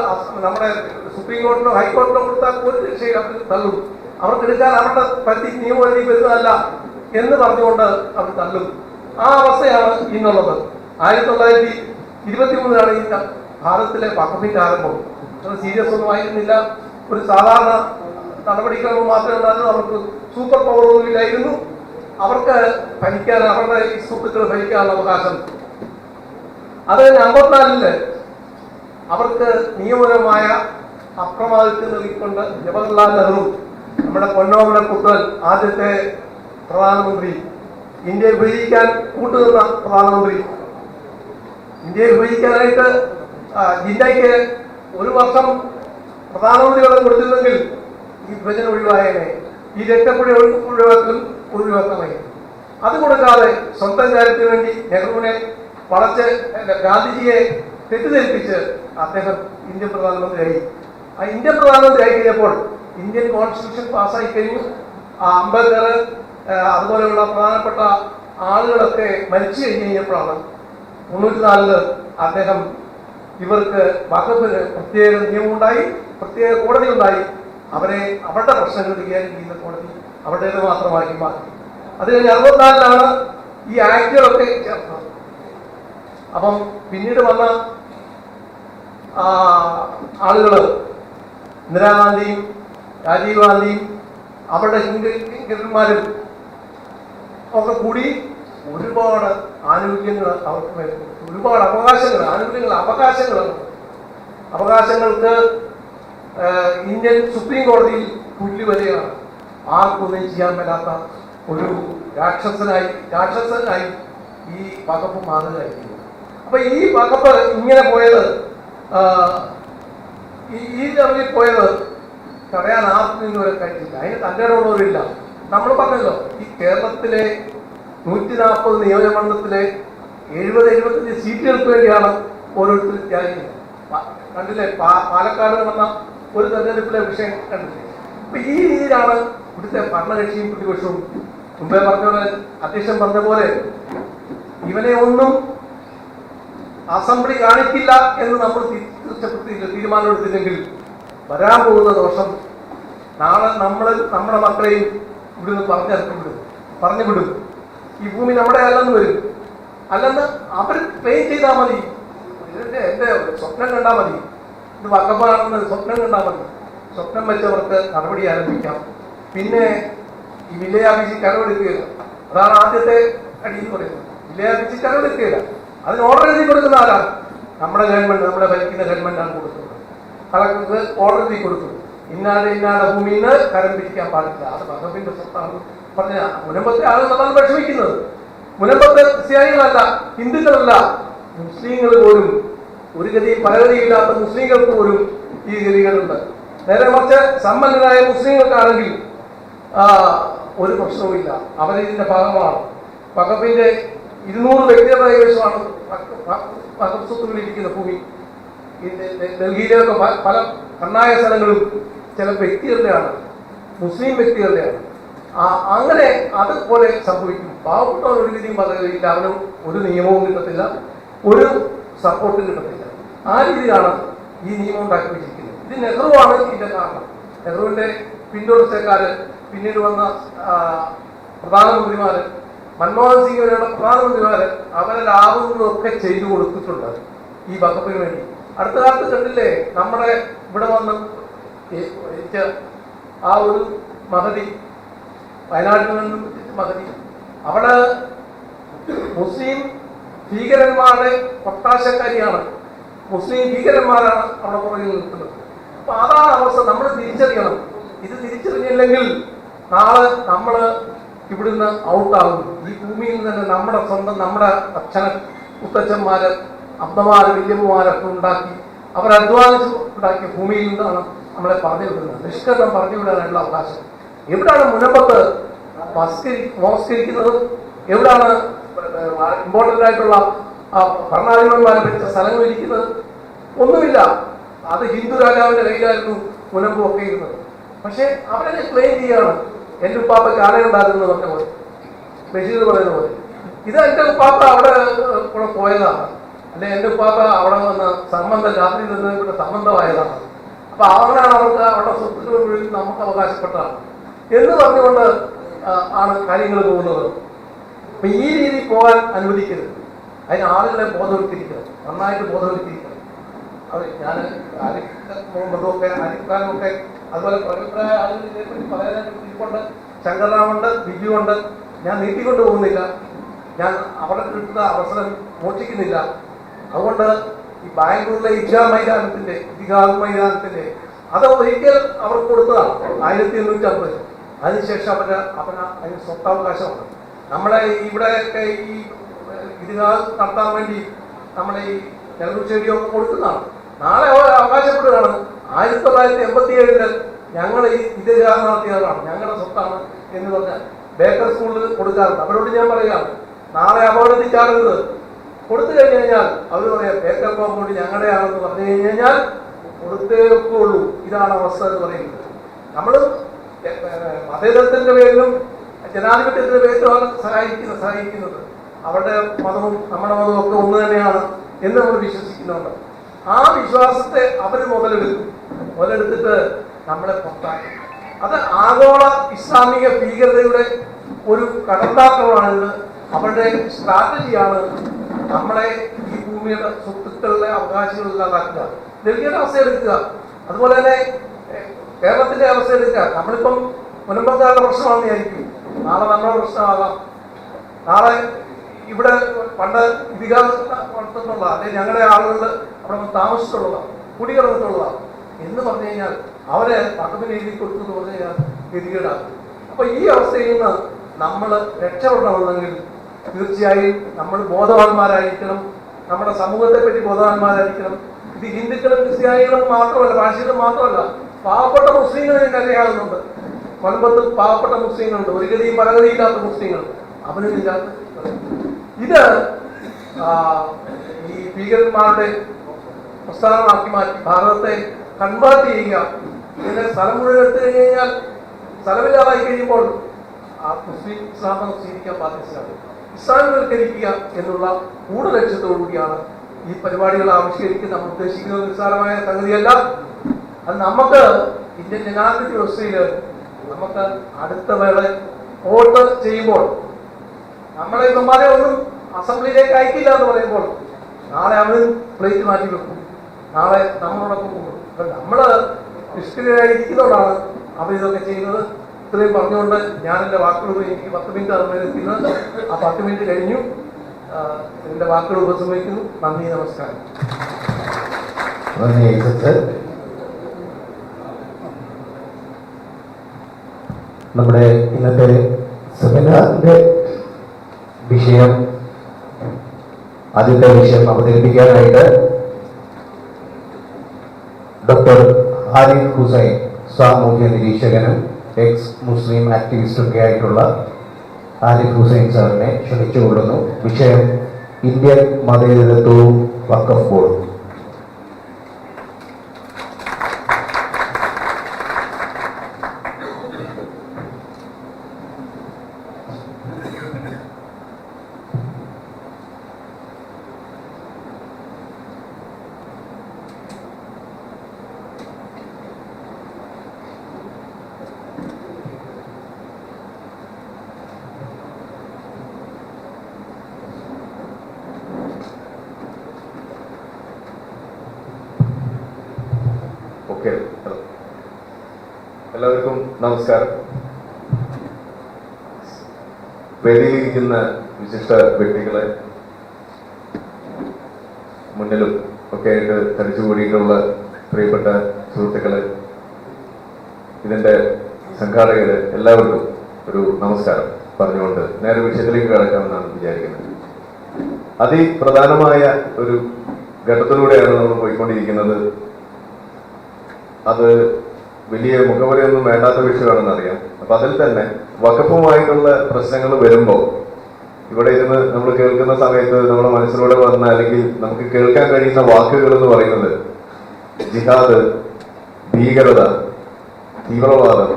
നമ്മുടെ സുപ്രീം കോർട്ടിലോ ഹൈക്കോർട്ടിലോ കൊടുത്താൽ ഒരു രക്ഷയും അവർ തള്ളും. അവർക്ക് എടുക്കാൻ അവരുടെ പരിധി നിയമപരിധി വരുന്നതല്ല എന്ന് പറഞ്ഞുകൊണ്ട് അവർ തള്ളും. ആ അവസ്ഥയാണ് ഇന്നുള്ളത്. 1923 ഈ ഭാരതത്തിലെ വഖഫിന്റെ ആരംഭം. അത് സീരിയസ് ഒന്നും ആയിരുന്നില്ല. ഒരു സാധാരണ നടപടിക്രമം മാത്രമേ ഉണ്ടായിരുന്നു. അവർക്ക് സൂപ്പർ പവർ ഒന്നും ഇല്ലായിരുന്നു. അവർക്ക് ഭരിക്കാൻ, അവരുടെ സ്വത്തുക്കൾ ഭരിക്കാനുള്ള അവകാശം. അത് 54 അവർക്ക് നിയമപരമായ അപ്രമാദിത്വം നൽകിക്കൊണ്ട് ജവഹർലാൽ നെഹ്റു, നമ്മുടെ പൊന്നോമന പുത്രൻ, ആദ്യത്തെ പ്രധാനമന്ത്രി, ഇന്ത്യയെ വിഭജിക്കാൻ കൂട്ടുനിന്ന പ്രധാനമന്ത്രി, ഇന്ത്യയെ വിഭജിക്കാനായിട്ട് ജിന്നയ്ക്ക് 1 വർഷം പ്രധാനമന്ത്രികളെ കൊടുത്തിരുന്നെങ്കിൽ ഈ വിഭജനം ഒഴിവായനെ, ഈ രക്തപ്പൊടി ഒഴിവാക്കണമേ. അത് കൊടുക്കാതെ സ്വന്തം കാര്യത്തിന് വേണ്ടി നെഹ്റുവിനെ വളച്ച്, ഗാന്ധിജിയെ തെറ്റിദ്ധരിപ്പിച്ച് അദ്ദേഹം ഇന്ത്യൻ പ്രധാനമന്ത്രിയായി. ആ ഇന്ത്യൻ പ്രധാനമന്ത്രി ആയി കഴിഞ്ഞപ്പോൾ ഇന്ത്യൻ കോൺസ്റ്റിറ്റ്യൂഷൻ പാസ്സായി കഴിഞ്ഞു. അംബേദ്കർ അതുപോലെയുള്ള പ്രധാനപ്പെട്ട ആളുകളൊക്കെ മരിച്ചു കഴിഞ്ഞപ്പോഴാണ് 94 അദ്ദേഹം ഇവർക്ക് വഖഫിന് പ്രത്യേക നിയമമുണ്ടായി, പ്രത്യേക കോടതി ഉണ്ടായി. അവരെ അവരുടെ പ്രശ്നങ്ങൾ കൈകാര്യം ചെയ്യുന്ന കോടതി അവരുടേത് മാത്രമാക്കി മാറ്റി. അത് കഴിഞ്ഞ് 64 ഈ ആക്ടുകളൊക്കെ ചേർത്തത്. അപ്പം പിന്നീട് വന്ന ആളുകള് ഇന്ദിരാഗാന്ധിയും രാജീവ് ഗാന്ധിയും അവരുടെ കിങ്കരന്മാരും ഒക്കെ കൂടി ഒരുപാട് ആനുകൂല്യങ്ങൾ അവർക്ക് വരുന്നു. ഒരുപാട് അവകാശങ്ങൾ, അവകാശങ്ങൾക്ക് ഇന്ത്യൻ സുപ്രീം കോടതിയിൽ തുല്യ വരെയാണ്. ആർക്കൊന്നും ചെയ്യാൻ മേലാത്ത ഒരു രാക്ഷസനായി ഈ വഖഫ് മാറുകയായിരുന്നു. അപ്പൊ ഈ വഖഫ് ഇങ്ങനെ പോയത്, ഈ ലെവലിൽ പോയത് തടയാൻ ആർക്കും ഇന്നുവരെ കഴിഞ്ഞില്ല. അതിന് തൻ്റെ ഇടമുള്ളവരില്ല. നമ്മൾ പറഞ്ഞല്ലോ, ഈ കേരളത്തിലെ 140 നിയോജകമണ്ഡലത്തിലെ 70-75 സീറ്റുകൾക്ക് വേണ്ടിയാണ് ഓരോരുത്തരും ത്യാഗിക്കുന്നത്. കണ്ടില്ലേ, പാലക്കാട് നടന്ന ഒരു തെരഞ്ഞെടുപ്പിലെ വിഷയം കണ്ടില്ലേ? അപ്പൊ ഈ രീതിയിലാണ് ഇവിടുത്തെ ഭരണകക്ഷിയും പ്രതിപക്ഷവും. മുമ്പേ പറഞ്ഞ അധ്യക്ഷൻ പറഞ്ഞ പോലെ ഇവനെ ഒന്നും അസംബ്ലി കാണിക്കില്ല എന്ന് നമ്മൾ തീരുമാനമെടുത്തില്ലെങ്കിൽ വരാൻ പോകുന്ന ദോഷം, നാളെ നമ്മുടെ മക്കളെയും ഇവിടുന്ന് പറഞ്ഞു വിടും. ഈ ഭൂമി നമ്മുടെ അല്ലെന്ന് വരും. അല്ലെന്ന് അവർ ക്ലെയിം ചെയ്താൽ മതി, എന്റെ സ്വപ്നം കണ്ടാൽ മതി. ഇത് വക്കപ്പാണെന്ന് സ്വപ്നം കണ്ടാൽ മതി. സ്വപ്നം വെച്ചവർക്ക് നടപടി ആരംഭിക്കാം. പിന്നെ ഈ വില്ലേജ് ഓഫീസിൽ കരമെടുക്കുകയില്ല. അതാണ് ആദ്യത്തെ അടി എന്ന് പറയുന്നത്. വില്ലേജ് ഓഫീസിൽ കരമെടുക്കുകയില്ല. അതിന് ഓർഡർ എഴുതി കൊടുക്കുന്ന ആരാണ്? നമ്മുടെ ഗവൺമെന്റ്, നമ്മുടെ ഭരിക്കുന്ന ഗവൺമെന്റാണ് കൊടുക്കുന്നത്. കളക്ടർക്ക് ഓർഡർ എഴുതി കൊടുക്കും, ഇന്നാടെ ഭൂമിയിൽ നിന്ന് കരം പിരിക്കാൻ പാടില്ല, അത് വകുപ്പിന്റെ സ്വത്താണ് പറഞ്ഞ. മുനമ്പത്തെ ആളുകൾ അതാണ് വിഷമിക്കുന്നത്. മുനമ്പത്തെ ക്രിസ്ത്യാനികളല്ല, ഹിന്ദുക്കളല്ല, മുസ്ലിങ്ങൾ പോലും ഒരു ഗതിയും പലഗതിയില്ലാത്ത മുസ്ലിങ്ങൾക്ക് പോലും ഈ ഗതികളുണ്ട്. നേരെ മറിച്ച് സമ്പന്നരായ മുസ്ലിങ്ങൾക്കാണെങ്കിൽ ഒരു പ്രശ്നവുമില്ല, അവരിതിന്റെ ഭാഗമാണ്. വഖഫിന്റെ 200 വ്യക്തികളുടെ കൈവശമാണ് വഖഫ് സ്വത്തുകളിരിക്കുന്ന ഭൂമി. ഡൽഹിയിലൊക്കെ പല കണ്ണായ സ്ഥലങ്ങളും ചില വ്യക്തികളുടെയാണ്, മുസ്ലിം വ്യക്തികളുടെയാണ്. അങ്ങനെ അതുപോലെ സംഭവിക്കും. പാവപ്പെട്ടവൻ ഒരു രീതിയും പദ്ധതിയില്ല, അവനും ഒരു നിയമവും കിട്ടത്തില്ല, ഒരു സപ്പോർട്ടും കിട്ടത്തില്ല. ആ രീതിയിലാണ് ഈ നിയമം ഉണ്ടാക്കി വെച്ചിരിക്കുന്നത്. ഇത് നെഹ്റുവാണ് ഇതിന്റെ കാരണം. നെഹ്റുവിന്റെ പിന്തുടർച്ചക്കാര്, പിന്നീട് വന്ന പ്രധാനമന്ത്രിമാര്, മൻമോഹൻ സിംഗ് വരെയുള്ള പ്രധാനമന്ത്രിമാര് അവരാവുന്നതൊക്കെ ചെയ്തു കൊടുത്തിട്ടുണ്ട് ഈ വഖഫിന് വേണ്ടി. അടുത്ത കാലത്ത് കണ്ടില്ലേ, നമ്മുടെ ഇവിടെ വന്ന് ആ ഒരു മഹതി, വയനാട്ടിൽ നിന്നും മഹതി, അവിടെ മുസ്ലിം ഭീകരന്മാരുടെ ഒട്ടാശക്കാരിയാണ്, മുസ്ലിം ഭീകരന്മാരാണ് അവിടെ പുറകിൽ നിൽക്കുന്നത്. അപ്പൊ അതാണ് അവസ്ഥ. നമ്മൾ തിരിച്ചറിയണം. ഇത് തിരിച്ചറിഞ്ഞില്ലെങ്കിൽ നാളെ നമ്മൾ ഇവിടുന്ന് ഔട്ടാകും. ഈ ഭൂമിയിൽ നിന്ന് നമ്മുടെ സ്വന്തം, നമ്മുടെ അച്ഛന മുത്തച്ഛന്മാര്, അമ്മമാര്, വല്യമ്മമാരൊക്കെ ഉണ്ടാക്കി അവരധ്വാനിച്ച് ഉണ്ടാക്കിയ ഭൂമിയിൽ നിന്നാണ് നമ്മളെ പറഞ്ഞു വിടുന്നത്. നിഷ്കരണം പറഞ്ഞു വിടാനുള്ള അവകാശം. എവിടാണ് മുനമ്പത്ത് മോസ്കരിക്കുന്നത്? എവിടാണ് ഇമ്പോർട്ടൻ്റ് ആയിട്ടുള്ള ഭരണാധിപന്മാരെ വെച്ച സ്ഥലങ്ങൾ ഇരിക്കുന്നത്? ഒന്നുമില്ല. അത് ഹിന്ദു രാജാവിന്റെ കയ്യിലായിരുന്നു മുനമ്പും ഒക്കെ ഇരുന്നത്. പക്ഷെ അവരെ ക്ലെയിം ചെയ്യാണ്, എൻ്റെ ഉപ്പാപ്പയ്ക്ക് ആനയുണ്ടായിരുന്നു പറഞ്ഞ പോലെ, ബഷീർ പറയുന്ന പോലെ. ഇത് എൻ്റെ ഉപ്പാപ്പ അവിടെ കൂടെ പോയതാണ്, അല്ലെ എൻ്റെ ഉപ്പാപ്പ അവിടെ വന്ന് സംബന്ധം, രാത്രി നിന്ന് ഇവിടെ സംബന്ധമായതാണ്. അപ്പൊ അവരാണ് അവർക്ക് അവരുടെ സ്വത്തുക്കൾ മുഴുവൻ നമുക്ക് അവകാശപ്പെട്ടതാണ് എന്ന് പറഞ്ഞുകൊണ്ട് ആണ് കാര്യങ്ങൾ പോകുന്നത്. അപ്പൊ ഈ രീതിയിൽ പോകാൻ അനുവദിക്കരുത്. അതിന് ആളുകളെ ബോധവൽക്കരിക്കണം, നന്നായിട്ട് ബോധവൽക്കരിക്കണം. അത് ഞാൻ ആരിഫൊക്കെ ആരിഫാനൊക്കെ അതുപോലെ പ്രഗത്ഭരായ ആളുകൾ ഇതേപ്പറ്റി പറയാനുണ്ട്. ശങ്കർറാമുണ്ട്, ബിജുവുണ്ട്. ഞാൻ നീട്ടിക്കൊണ്ടു പോകുന്നില്ല, ഞാൻ അവിടെ കിട്ടുന്ന അവസരം മോഷ്ടിക്കുന്നില്ല. അതുകൊണ്ട് ഈ ബാംഗ്ലൂരിലെ ഇജാ മൈതാനത്തിന്റെ, ഇതിഹാസ് മൈതാനത്തിന്റെ അത് ഒരിക്കൽ അവർക്ക് കൊടുത്തതാണ് 1850. അതിനുശേഷം അതിന് സ്വത്താവകാശമാണ്. നമ്മളെ ഇവിടെയൊക്കെ ഈ ഇതിഹാസ് നടത്താൻ വേണ്ടി നമ്മളെ ഈ നെഹ്റു സ്റ്റേഡിയം കൊടുക്കുന്നതാണ്. നാളെ അവർ അവകാശപ്പെടുകയാണ് 1987 ഞങ്ങൾ ഈ ഇതിഹാസം നടത്തിയതാണ്, ഞങ്ങളുടെ സ്വത്താണ് എന്ന് പറഞ്ഞാൽ ബേക്കർ സ്കൂളിൽ കൊടുക്കാറുണ്ട്. അവരോട് ഞാൻ പറയുകയാണ്, നാളെ അപകടത്തിൽ ചാടുന്നത് കൊടുത്തു കഴിഞ്ഞു കഴിഞ്ഞാൽ അവർ പറയാം ബേക്കർ കോമ്പൗണ്ട് ഞങ്ങളുടെയാണെന്ന് പറഞ്ഞു കഴിഞ്ഞു കഴിഞ്ഞാൽ കൊടുത്തേ ഒക്കെയുള്ളൂ. ഇതാണ് അവസ്ഥ എന്ന് പറയുന്നത്. നമ്മൾ മതേതരത്തിന്റെ പേരിലും ജനാധിപത്യത്തിന്റെ പേരിലുമാണ് സഹായിക്കുന്നത്. അവരുടെ മതവും നമ്മുടെ മതവും ഒക്കെ ഒന്ന് തന്നെയാണ് എന്ന് നമ്മൾ വിശ്വസിക്കുന്നുണ്ട്. ആ വിശ്വാസത്തെ അവർ മുതലെടുത്തിട്ട് നമ്മളെ പുറത്താക്കും. അത് ആഗോള ഇസ്ലാമിക ഭീകരതയുടെ ഒരു കടന്നാക്രമണമാണിത്. അവരുടെ സ്ട്രാറ്റജിയാണ് നമ്മളെ ഈ ഭൂമിയുടെ സ്വത്തുക്കളുടെ അവകാശങ്ങൾ ഇല്ലാതാക്കുക. ഡൽഹിയുടെ അവസ്ഥ എടുക്കുക, അതുപോലെ തന്നെ കേരളത്തിന്റെ അവസ്ഥ എടുക്കുക. നമ്മളിപ്പം മുനമ്പക്കാരുടെ പ്രശ്നമാണെന്ന് വിചാരിക്കും, നാളെ നമ്മുടെ പ്രശ്നമാകാം. നാളെ ഇവിടെ പണ്ട് ഇതിഹാസം നടത്തുന്നുള്ള അല്ലെങ്കിൽ ഞങ്ങളുടെ ആളുകൾ അവിടെ താമസിച്ചിട്ടുള്ളതാണ്, കുടികിടന്നിട്ടുള്ളതാണ് എന്ന് പറഞ്ഞു കഴിഞ്ഞാൽ അവരെ പക്കത്തിന് എഴുതി കൊടുത്തു എന്ന് പറഞ്ഞു കഴിഞ്ഞാൽ ഗതികേടാകും. അപ്പൊ ഈ അവസ്ഥയിൽ നിന്ന് നമ്മൾ രക്ഷപ്പെടണമെന്നെങ്കിൽ തീർച്ചയായും നമ്മൾ ബോധവാന്മാരായിരിക്കണം, നമ്മുടെ സമൂഹത്തെ പറ്റി ബോധവാന്മാരായിരിക്കണം. ഇത് ഹിന്ദുക്കളും ക്രിസ്ത്യാനികളും മാത്രമല്ല, ഭാഷയിലും മാത്രമല്ല, പാവപ്പെട്ട മുസ്ലിങ്ങൾ അറിയാവുന്നുണ്ട്. കൊലമ്പത്ത് പാവപ്പെട്ട മുസ്ലിങ്ങളുണ്ട്, ഒരു ഗതിയും പലഗതിയില്ലാത്ത മുസ്ലിങ്ങൾ, അവനും ഇല്ലാത്ത. ഇത് ഈ ഭീകരന്മാരുടെ പ്രസ്ഥാനമാക്കി മാറ്റി ഭാരതത്തെ കൺവേർട്ട് ചെയ്യുക. ഇതിനെ സ്ഥലം മുഴുവൻ എടുത്തു കഴിഞ്ഞു കഴിഞ്ഞാൽ സ്ഥലമില്ലാതായി കഴിയുമ്പോൾ ആ മുസ്ലിം ഇസ്ലാമം സ്വീകരിക്കാൻ ബാധ്യതയാണ്. ഇസ്ലാമിവൽക്കരിക്കുക എന്നുള്ള ഗൂഢലക്ഷ്യത്തോടുകൂടിയാണ് ഈ പരിപാടികൾ ആവിഷ്കരിക്കാൻ നമ്മൾ ഉദ്ദേശിക്കുന്നത്. നിസ്സാരമായ സംഗതിയല്ല. അത് നമുക്ക് ഇന്ത്യൻ ജനാധിപത്യ വ്യവസ്ഥയിൽ നമുക്ക് അടുത്ത വേള വോട്ട് ചെയ്യുമ്പോൾ നമ്മളെ ഇവന്മാരെ ഒന്നും അസംബ്ലിയിലേക്ക് അയക്കില്ല എന്ന് പറയുമ്പോൾ നാളെ അവരും പ്ലേറ്റ് മാറ്റി വെക്കും. നാളെ നമ്മളോടൊപ്പം കൂടും. അപ്പം നമ്മൾ നിഷ്ക്രിയരായിരിക്കുന്നതുകൊണ്ടാണ് അവരിതൊക്കെ ചെയ്യുന്നത്. ഇത്രയും പറഞ്ഞുകൊണ്ട് ഞാൻ എൻ്റെ വാക്കുകൾ എനിക്ക് 10 മിനിറ്റ് അറിഞ്ഞിരിക്കുന്നത്. ആ 10 മിനിറ്റ് കഴിഞ്ഞു. എൻ്റെ വാക്കുകൾ ഉപസംഹരിക്കുന്നു. നന്ദി, നമസ്കാരം. നമ്മുടെ ഇന്നത്തെ സെമിനാറിന്റെ വിഷയം, ആദ്യത്തെ വിഷയം അവതരിപ്പിക്കാനായിട്ട് ഡോക്ടർ ഹാരിഫ് ഹുസൈൻ, സാമൂഹ്യ നിരീക്ഷകനും എക്സ് മുസ്ലിം ആക്ടിവിസ്റ്റും ഒക്കെ ആയിട്ടുള്ള ഹാരിഫ് ഹുസൈൻ സാറിനെ ക്ഷണിച്ചുകൊള്ളുന്നു. വിഷയം ഇന്ത്യൻ മതേതരത്വവും വഖഫ് ബോർഡും. ഓക്കെ, എല്ലാവർക്കും നമസ്കാരം. വേദിയിലിരിക്കുന്ന വിശിഷ്ട വ്യക്തികളെ, മുന്നിലും ഒക്കെ ആയിട്ട് തടിച്ചുകൂടിയിട്ടുള്ള പ്രിയപ്പെട്ട സുഹൃത്തുക്കളെ, ഇതിന്റെ സംഘാടകര്, എല്ലാവർക്കും ഒരു നമസ്കാരം പറഞ്ഞുകൊണ്ട് നേരെ വിഷയത്തിലേക്ക് കടക്കാമെന്നാണ് വിചാരിക്കുന്നത്. അതിപ്രധാനമായ ഒരു ഘട്ടത്തിലൂടെയാണ് നമ്മൾ പോയിക്കൊണ്ടിരിക്കുന്നത്. അത് വലിയ മുഖവരിയൊന്നും വേണ്ടാത്ത വിഷയമാണെന്ന് അറിയാം. അപ്പൊ അതിൽ തന്നെ വഖഫുമായിട്ടുള്ള പ്രശ്നങ്ങൾ വരുമ്പോൾ ഇവിടെ ഇരുന്ന് നമ്മൾ കേൾക്കുന്ന സമയത്ത് നമ്മുടെ മനസ്സിലൂടെ വന്ന, അല്ലെങ്കിൽ നമുക്ക് കേൾക്കാൻ കഴിയുന്ന വാക്കുകൾ എന്ന് പറയുന്നത് ജിഹാദ്, ഭീകരത, തീവ്രവാദം,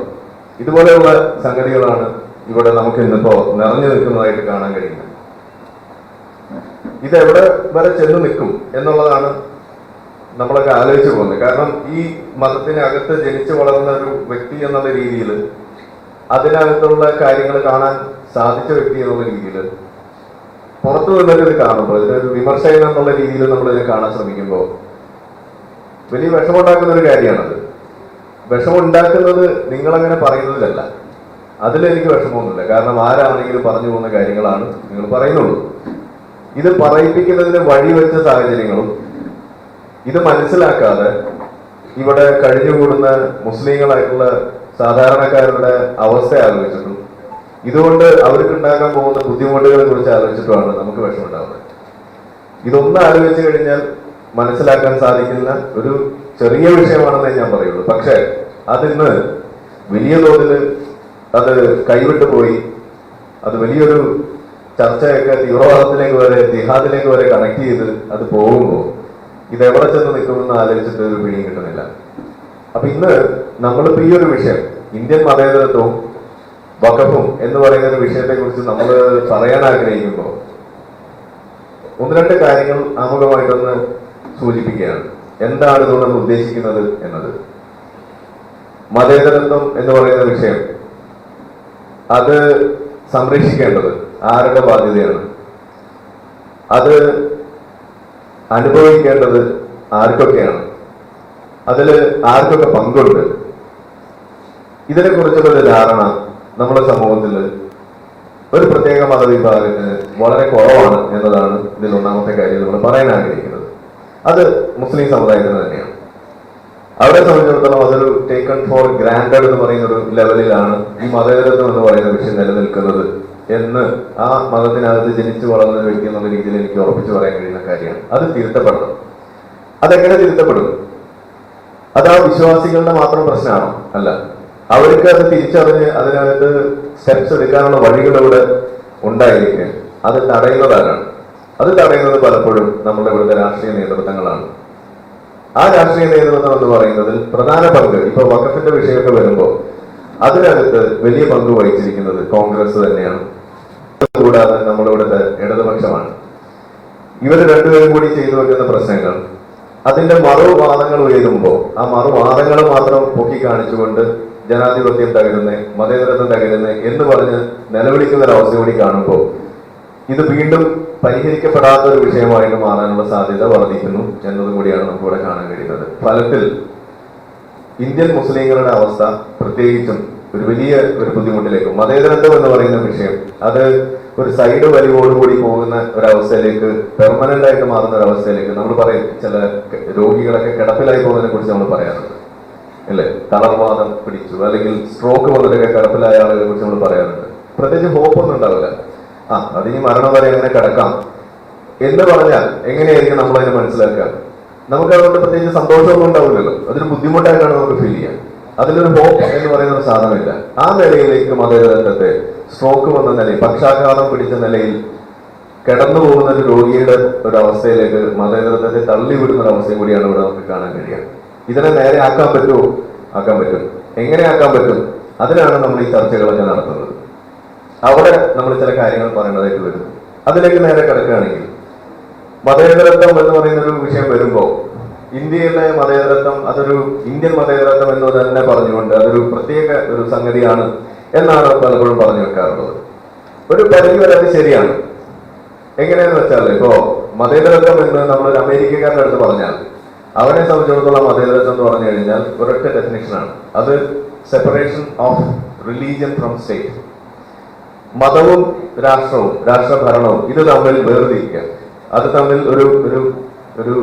ഇതുപോലെയുള്ള സംഗതികളാണ് ഇവിടെ നമുക്ക് ഇന്നിപ്പോ നിറഞ്ഞു നിൽക്കുന്നതായിട്ട് കാണാൻ കഴിയുന്നത്. ഇതെവിടെ വരെ ചെന്ന് നിൽക്കും എന്നുള്ളതാണ് നമ്മളൊക്കെ ആലോചിച്ചു പോകുന്നത്. കാരണം ഈ മതത്തിനകത്ത് ജനിച്ചു വളർന്ന ഒരു വ്യക്തി എന്നുള്ള രീതിയിൽ, അതിനകത്തുള്ള കാര്യങ്ങൾ കാണാൻ സാധിച്ച വ്യക്തി എന്നുള്ള രീതിയിൽ പുറത്തു നിന്നിട്ട് ഇത് കാണുമ്പോൾ, ഇതിനൊരു വിമർശനം എന്നുള്ള രീതിയിൽ നമ്മൾ ഇതിനെ കാണാൻ ശ്രമിക്കുമ്പോൾ വലിയ വിഷമുണ്ടാക്കുന്ന ഒരു കാര്യമാണത്. വിഷമുണ്ടാക്കുന്നത് നിങ്ങളങ്ങനെ പറയുന്നതിലല്ല, അതിലെനിക്ക് വിഷമമൊന്നുമില്ല. കാരണം ആരാണെങ്കിലും പറഞ്ഞു പോകുന്ന കാര്യങ്ങളാണ് നിങ്ങൾ പറയുന്നുള്ളൂ. ഇത് പറയിപ്പിക്കുന്നതിന് വഴിവെച്ച സാഹചര്യങ്ങളും ഇത് മനസ്സിലാക്കാതെ ഇവിടെ കഴിഞ്ഞുകൂടുന്ന മുസ്ലിങ്ങളായിട്ടുള്ള സാധാരണക്കാരുടെ അവസ്ഥ ആലോചിച്ചിട്ടും ഇതുകൊണ്ട് അവർക്ക് ഉണ്ടാകാൻ പോകുന്ന ബുദ്ധിമുട്ടുകളെ കുറിച്ച് ആലോചിച്ചിട്ടുമാണ് നമുക്ക് വിഷമുണ്ടാവുന്നത്. ഇതൊന്നും ആലോചിച്ചു കഴിഞ്ഞാൽ മനസ്സിലാക്കാൻ സാധിക്കുന്ന ഒരു ചെറിയ വിഷയമാണെന്നേ ഞാൻ പറയുള്ളൂ. പക്ഷെ അതിന്ന് വലിയ തോതിൽ അത് കൈവിട്ടു പോയി, അത് വലിയൊരു ചർച്ചയൊക്കെ തീവ്രവാദത്തിലേക്ക് വരെ, ജിഹാദിലേക്ക് വരെ കണക്ട് ചെയ്ത് അത് പോകുമ്പോൾ ഇതെവിടെ ചെന്ന് നിൽക്കുമെന്ന് ആലോചിച്ചിട്ട് ഒരു പിടിയും കിട്ടുന്നില്ല. അപ്പൊ ഇന്ന് നമ്മളിപ്പോ ഈ ഒരു വിഷയം, ഇന്ത്യൻ മതേതരത്വവും വഖഫും എന്ന് പറയുന്ന ഒരു വിഷയത്തെ കുറിച്ച് നമ്മൾ പറയാൻ ആഗ്രഹിക്കുമ്പോൾ ഒന്ന് രണ്ട് കാര്യങ്ങൾ ആമുഖമായിട്ടൊന്ന് സൂചിപ്പിക്കുകയാണ്. എന്താണ് ഇതുകൊണ്ട് നമ്മൾ ഉദ്ദേശിക്കുന്നത് എന്നത്. മതേതരത്വം എന്ന് പറയുന്ന വിഷയം, അത് സംരക്ഷിക്കേണ്ടത് ആരുടെ ബാധ്യതയാണ്? അത് അനുഭവിക്കേണ്ടത് ആർക്കൊക്കെയാണ്? അതിൽ ആർക്കൊക്കെ പങ്കുണ്ട്? ഇതിനെ കുറിച്ചുള്ള ധാരണ നമ്മുടെ സമൂഹത്തിൽ ഒരു പ്രത്യേക മതവിഭാഗത്തിന് വളരെ കുറവാണ് എന്നതാണ് ഇതിൽ ഒന്നാമത്തെ കാര്യം നമ്മൾ പറയാൻ ആഗ്രഹിക്കുന്നത്. അത് മുസ്ലിം സമുദായത്തിന് തന്നെയാണ്. അവരെ സംബന്ധിച്ചിടത്തോളം അതൊരു ടേക്കൺ ഫോർ ഗ്രാൻഡഡ് എന്ന് പറയുന്ന ഒരു ലെവലിലാണ് ഈ മതേതരത്വം എന്ന് പറയുന്ന വിഷയം നിലനിൽക്കുന്നത് എന്ന് ആ മതത്തിനകത്ത് ജനിച്ചു വളർന്ന ഒരു വ്യക്തി എന്നുള്ള രീതിയിൽ എനിക്ക് ഉറപ്പിച്ചു പറയാൻ കഴിയുന്ന കാര്യമാണ്. അത് തിരുത്തപ്പെടണം. അതെങ്ങനെ തിരുത്തപ്പെടും? അത് ആ വിശ്വാസികളുടെ മാത്രം പ്രശ്നമാണോ? അല്ല. അവർക്ക് അത് തിരിച്ചറിഞ്ഞ് അതിനകത്ത് സ്റ്റെപ്സ് എടുക്കാനുള്ള വഴികൾ ഇവിടെ ഉണ്ടായിരിക്കുക. അത് തടയുന്നതാരാണ്? അത് തടയുന്നത് പലപ്പോഴും നമ്മുടെ ഇവിടുത്തെ രാഷ്ട്രീയ നേതൃത്വങ്ങളാണ്. ആ രാഷ്ട്രീയ നേതൃത്വം എന്ന് പറയുന്നതിൽ പ്രധാന പങ്ക്, ഇപ്പൊ വഖഫിന്റെ വിഷയമൊക്കെ വരുമ്പോൾ അതിനകത്ത് വലിയ പങ്ക് വഹിച്ചിരിക്കുന്നത് കോൺഗ്രസ് തന്നെയാണ്. കൂടാതെ നമ്മുടെ ഇവിടുത്തെ ഇടതുപക്ഷമാണ്. ഇവർ രണ്ടുപേരും കൂടി ചെയ്തു വെക്കുന്ന പ്രശ്നങ്ങൾ, അതിന്റെ മറുവാദങ്ങൾ ഉയരുമ്പോൾ ആ മറുവാദങ്ങൾ മാത്രം പൊക്കി കാണിച്ചുകൊണ്ട് ജനാധിപത്യം തകരുന്നേ, മതേതരത്വം തകരുന്നേ എന്ന് പറഞ്ഞ് നിലവിളിക്കുന്ന ഒരവസ്ഥ കൂടി കാണുമ്പോൾ ഇത് വീണ്ടും പരിഹരിക്കപ്പെടാത്ത ഒരു വിഷയമായിട്ട് മാറാനുള്ള സാധ്യത വർദ്ധിക്കുന്നു എന്നതും കൂടിയാണ് നമുക്കിവിടെ കാണാൻ കഴിയുന്നത്. ഫലത്തിൽ ഇന്ത്യൻ മുസ്ലിങ്ങളുടെ അവസ്ഥ പ്രത്യേകിച്ചും ഒരു വലിയ ഒരു ബുദ്ധിമുട്ടിലേക്കും മതേതരത്വം എന്ന് പറയുന്ന വിഷയം അത് ഒരു സൈഡ് വലിവോടുകൂടി പോകുന്ന ഒരവസ്ഥയിലേക്ക് പെർമനന്റ് ആയിട്ട് മാറുന്ന ഒരവസ്ഥയിലേക്ക് നമ്മൾ പറയും. ചില രോഗികളൊക്കെ കിടപ്പിലായി പോകുന്നതിനെ കുറിച്ച് നമ്മൾ പറയാറുണ്ട് അല്ലെ. തളർവാദം പിടിച്ചു അല്ലെങ്കിൽ സ്ട്രോക്ക് വന്നതൊക്കെ കിടപ്പിലായ ആളുകളെ കുറിച്ച് നമ്മൾ പറയാറുണ്ട്. പ്രത്യേകിച്ച് ഹോപ്പൊന്നും ഉണ്ടാവില്ല. അതിന് മരണം വരെ എങ്ങനെ കിടക്കാം എന്ന് പറഞ്ഞാൽ എങ്ങനെയായിരിക്കും നമ്മളതിനെ മനസ്സിലാക്കുക? നമുക്ക് അതുകൊണ്ട് പ്രത്യേകിച്ച് സന്തോഷമൊന്നും ഉണ്ടാവില്ലല്ലോ. അതൊരു ബുദ്ധിമുട്ടായിട്ടാണ് നമുക്ക് ഫീൽ ചെയ്യുക. അതിലൊരു ഹോപ്പ് എന്ന് പറയുന്ന ഒരു സാധനമില്ല. ആ നിലയിലേക്ക് മതേതരത്വത്തെ സ്ട്രോക്ക് വന്ന നിലയിൽ പക്ഷാഘാതം പിടിച്ച നിലയിൽ കിടന്നു പോകുന്ന ഒരു രോഗിയുടെ ഒരു അവസ്ഥയിലേക്ക് മതേതരത്വത്തെ തള്ളിവിടുന്ന ഒരു അവസ്ഥയും കൂടിയാണ് ഇവിടെ നമുക്ക് കാണാൻ കഴിയുക. ഇതിനെ നേരെ ആക്കാൻ പറ്റുമോ? ആക്കാൻ പറ്റും. എങ്ങനെ ആക്കാൻ പറ്റും? അതിനാണ് നമ്മൾ ഈ ചർച്ചകളൊക്കെ നടത്തുന്നത്. അവിടെ നമ്മൾ ചില കാര്യങ്ങൾ പറയേണ്ടതായിട്ട് വരുന്നു. അതിലേക്ക് നേരെ കിടക്കുകയാണെങ്കിൽ മതേതരത്വം എന്ന് പറയുന്ന ഒരു വിഷയം വരുമ്പോൾ ഇന്ത്യയിലെ മതേതരത്വം അതൊരു ഇന്ത്യൻ മതേതരത്വം എന്ന് തന്നെ പറഞ്ഞുകൊണ്ട് അതൊരു പ്രത്യേക ഒരു സംഗതിയാണ് എന്നാണ് പലപ്പോഴും പറഞ്ഞു വെക്കാറുള്ളത്. ഒരു പരിധി വരെ അത് ശരിയാണ്. എങ്ങനെയാന്ന് വെച്ചാൽ ഇപ്പോ മതേതരത്വം എന്ന് നമ്മളൊരു അമേരിക്കക്കാരുടെ അടുത്ത് പറഞ്ഞാൽ അവനെ സംബന്ധിച്ചിടത്തോളം മതേതരത്വം എന്ന് പറഞ്ഞു കഴിഞ്ഞാൽ ഒരൊറ്റ ഡെഫിനിഷനാണ്. അത് separation of religion from state. മതവും രാഷ്ട്രവും രാഷ്ട്രഭരണവും ഇത് തമ്മിൽ വേർതിരിക്കുക, അത് തമ്മിൽ ഒരു ഒരു ഒരു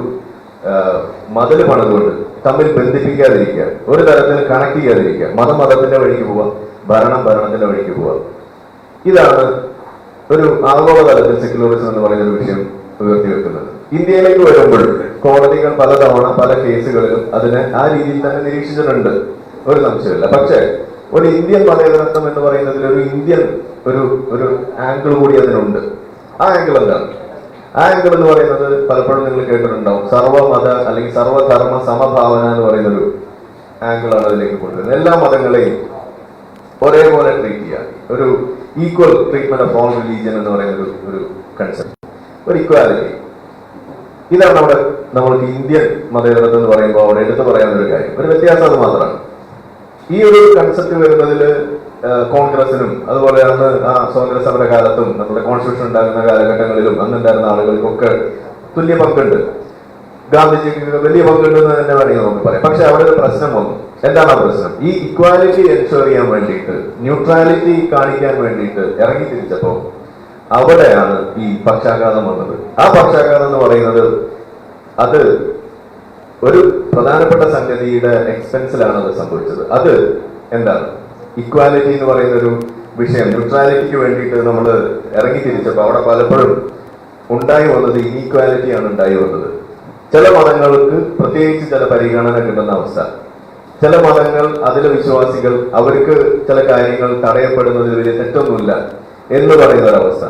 മതിൽ പണിതുകൊണ്ട് തമ്മിൽ ബന്ധിപ്പിക്കാതിരിക്കുക, ഒരു തരത്തിൽ കണക്ട് ചെയ്യാതിരിക്കുക. മതം മതത്തിന്റെ വഴിക്ക് പോവുക, ഭരണം ഭരണത്തിന്റെ വഴിക്ക് പോവുക. ഇതാണ് ഒരു ആഗോളതലത്തിൽ സെക്യുലറിസം എന്ന് പറയുന്ന ഒരു വിഷയം ഉയർത്തിവെക്കുന്നത്. ഇന്ത്യയിലേക്ക് വരുമ്പോൾ കോടതികൾ പലതവണ പല കേസുകളിലും അതിനെ ആ രീതിയിൽ തന്നെ നിരീക്ഷിച്ചിട്ടുണ്ട്, ഒരു സംശയമില്ല. പക്ഷേ ഒരു ഇന്ത്യൻ മതേതരത്വം എന്ന് പറയുന്നതിൽ ഒരു ഇന്ത്യൻ ഒരു ഒരു ആംഗിൾ കൂടി അതിനുണ്ട്. ആ ആംഗിൾ എന്താണ്? ആ ആംഗിൾ എന്ന് പറയുന്നത് പലപ്പോഴും നിങ്ങൾ കേട്ടിട്ടുണ്ടാവും, സർവ്വമത അല്ലെങ്കിൽ സർവ്വധർമ്മ സമഭാവന എന്ന് പറയുന്നൊരു ആംഗിളാണ് അതിലേക്ക് കൊണ്ടുവരുന്നത്. എല്ലാ മതങ്ങളെയും ഒരേപോലെ ട്രീറ്റ് ചെയ്യുക, ഒരു equal treatment of all religion എന്ന് പറയുന്ന ഒരു കൺസെപ്റ്റ്, ഒരു ഇക്വാലിറ്റി. ഇതാണ് അവിടെ നമ്മൾക്ക് ഇന്ത്യൻ മതേതരത്വം എന്ന് പറയുമ്പോൾ അവിടെ എടുത്തു പറയാവുന്ന ഒരു കാര്യം. ഒരു വ്യത്യാസം അത് മാത്രമാണ്. ഈ ഒരു കൺസെപ്റ്റ് വരുന്നതിൽ കോൺഗ്രസിനും അതുപോലെ അന്ന് ആ സ്വാതന്ത്ര്യ സമര കാലത്തും നമ്മുടെ കോൺസ്റ്റിറ്റ്യൂഷൻ ഉണ്ടാകുന്ന കാലഘട്ടങ്ങളിലും അന്നുണ്ടായിരുന്ന ആളുകൾക്കൊക്കെ തുല്യ പങ്കുണ്ട്. ഗാന്ധിജിക്ക് വലിയ പങ്കുണ്ടെന്ന് തന്നെ വേണമെങ്കിൽ നമുക്ക് പറയാം. പക്ഷെ അവിടെ ഒരു പ്രശ്നം വന്നു. എന്താണ് ആ പ്രശ്നം? ഈ ഇക്വാലിറ്റി എൻഷുർ ചെയ്യാൻ വേണ്ടിയിട്ട്, ന്യൂട്രാലിറ്റി കാണിക്കാൻ വേണ്ടിയിട്ട് ഇറങ്ങി തിരിച്ചപ്പോ അവിടെയാണ് ഈ പക്ഷാഘാതം വന്നത്. ആ പക്ഷാഘാതം എന്ന് പറയുന്നത് അത് ഒരു പ്രധാനപ്പെട്ട സംഗതിയുടെ എക്സ്പെൻസിലാണ് അത് സംഭവിച്ചത്. അത് എന്താണ്? ഇക്വാലിറ്റി എന്ന് പറയുന്ന ഒരു വിഷയം, ന്യൂട്രാലിറ്റിക്ക് വേണ്ടിയിട്ട് നമ്മൾ ഇറങ്ങി തിരിച്ചപ്പോൾ അവിടെ പലപ്പോഴും ഉണ്ടായി വന്നത് ഇനീക്വാലിറ്റിയാണ് ഉണ്ടായി വന്നത്. ചില മതങ്ങൾക്ക് പ്രത്യേകിച്ച് ചില പരിഗണന കിട്ടുന്ന അവസ്ഥ, ചില മതങ്ങൾ അതിലെ വിശ്വാസികൾ അവർക്ക് ചില കാര്യങ്ങൾ തടയപ്പെടുന്നതിൽ വലിയ തെറ്റൊന്നുമില്ല എന്ന് പറയുന്ന ഒരവസ്ഥ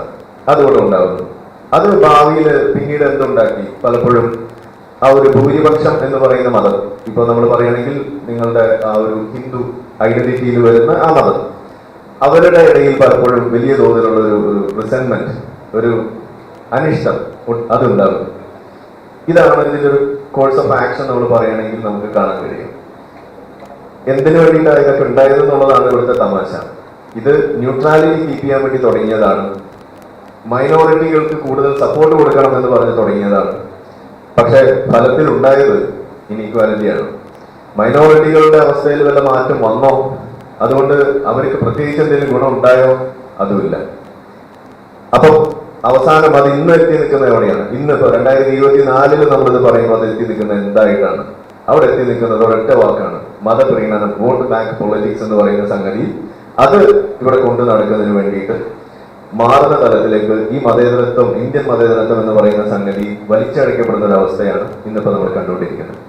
അതുകൊണ്ട് ഉണ്ടാകുന്നു. അത് ഭാവിയിൽ പിന്നീട് എന്തുണ്ടാക്കി? പലപ്പോഴും ആ ഒരു ഭൂരിപക്ഷം എന്ന് പറയുന്ന മതം, ഇപ്പൊ നമ്മൾ പറയുകയാണെങ്കിൽ നിങ്ങളുടെ ആ ഒരു ഹിന്ദു ഐഡന്റിറ്റിയിൽ വരുന്ന ആ മതം, അവരുടെ ഇടയിൽ പലപ്പോഴും വലിയ തോതിലുള്ള ഒരു റിസെന്റ്മെന്റ്, ഒരു അനിഷ്ടം അതുണ്ടാകും. ഇതാണ് ഇതിന്റെ ഒരു കോഴ്സ് ഓഫ് ആക്ഷൻ നമ്മൾ പറയുകയാണെങ്കിൽ നമുക്ക് കാണാൻ കഴിയും. എന്തിനു വേണ്ടിയിട്ടാണ് ഇതൊക്കെ ഉണ്ടായത് എന്നുള്ളതാണ് ഇവിടുത്തെ തമാശ. ഇത് ന്യൂട്രാലിറ്റി കീപ്പ് ചെയ്യാൻ വേണ്ടി തുടങ്ങിയതാണ്. മൈനോറിറ്റികൾക്ക് കൂടുതൽ സപ്പോർട്ട് കൊടുക്കണം എന്ന് പറഞ്ഞ് തുടങ്ങിയതാണ്. പക്ഷെ ഫലത്തിൽ ഉണ്ടായത് ഇനീക്വാലിറ്റിയാണ്. മൈനോറിറ്റികളുടെ അവസ്ഥയിൽ വല്ല മാറ്റം വന്നോ? അതുകൊണ്ട് അവർക്ക് പ്രത്യേകിച്ച് എന്തെങ്കിലും ഗുണം ഉണ്ടായോ? അതുമില്ല. അപ്പം അവസാനം അത് ഇന്ന് എത്തി നിൽക്കുന്ന എവിടെയാണ്? ഇന്നിപ്പോ 2024 നമ്മളിത് പറയുമ്പോൾ അത് എത്തി നിൽക്കുന്നത് എന്തായിട്ടാണ്? അവിടെ എത്തി നിൽക്കുന്നത് ഒരൊറ്റ വാക്കാണ്, മതപ്രീണനം, വോട്ട് ബാങ്ക് പൊളിറ്റിക്സ് എന്ന് പറയുന്ന സംഗതി. അത് ഇവിടെ കൊണ്ടു നടക്കുന്നതിന് വേണ്ടിയിട്ട് മാറുന്ന തലത്തിലേക്ക് ഈ മതേതരത്വം, ഇന്ത്യൻ മതേതരത്വം എന്ന് പറയുന്ന സംഗതി വലിച്ചടക്കപ്പെടുന്ന ഒരു അവസ്ഥയാണ് ഇന്നിപ്പോ നമ്മൾ കണ്ടുകൊണ്ടിരിക്കുന്നത്.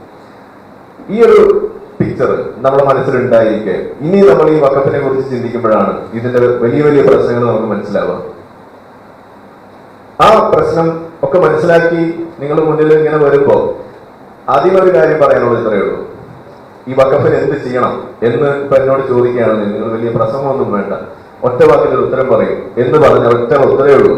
ഈ ഒരു പിക്ചർ നമ്മുടെ മനസ്സിലുണ്ടായിരിക്കെ ഇനി നമ്മൾ ഈ വഖഫിനെ കുറിച്ച് ചിന്തിക്കുമ്പോഴാണ് ഇതിന്റെ വലിയ വലിയ പ്രശ്നങ്ങൾ നമുക്ക് മനസ്സിലാവുക. ആ പ്രശ്നം ഒക്കെ മനസ്സിലാക്കി നിങ്ങളുടെ മുന്നിൽ ഇങ്ങനെ വരുമ്പോ ആദ്യം ഒരു കാര്യം പറയാനുള്ളത് ഇത്രയേ ഉള്ളൂ. ഈ വഖഫിന് എന്ത് ചെയ്യണം എന്ന് ഇപ്പൊ എന്നോട് ചോദിക്കുകയാണെങ്കിൽ നിങ്ങൾ വലിയ പ്രസംഗമൊന്നും വേണ്ട, ഒറ്റ വാക്കിൽ ഉത്തരം പറയും എന്ന് പറഞ്ഞ ഒറ്റ ഉത്തരവേ ഉള്ളൂ.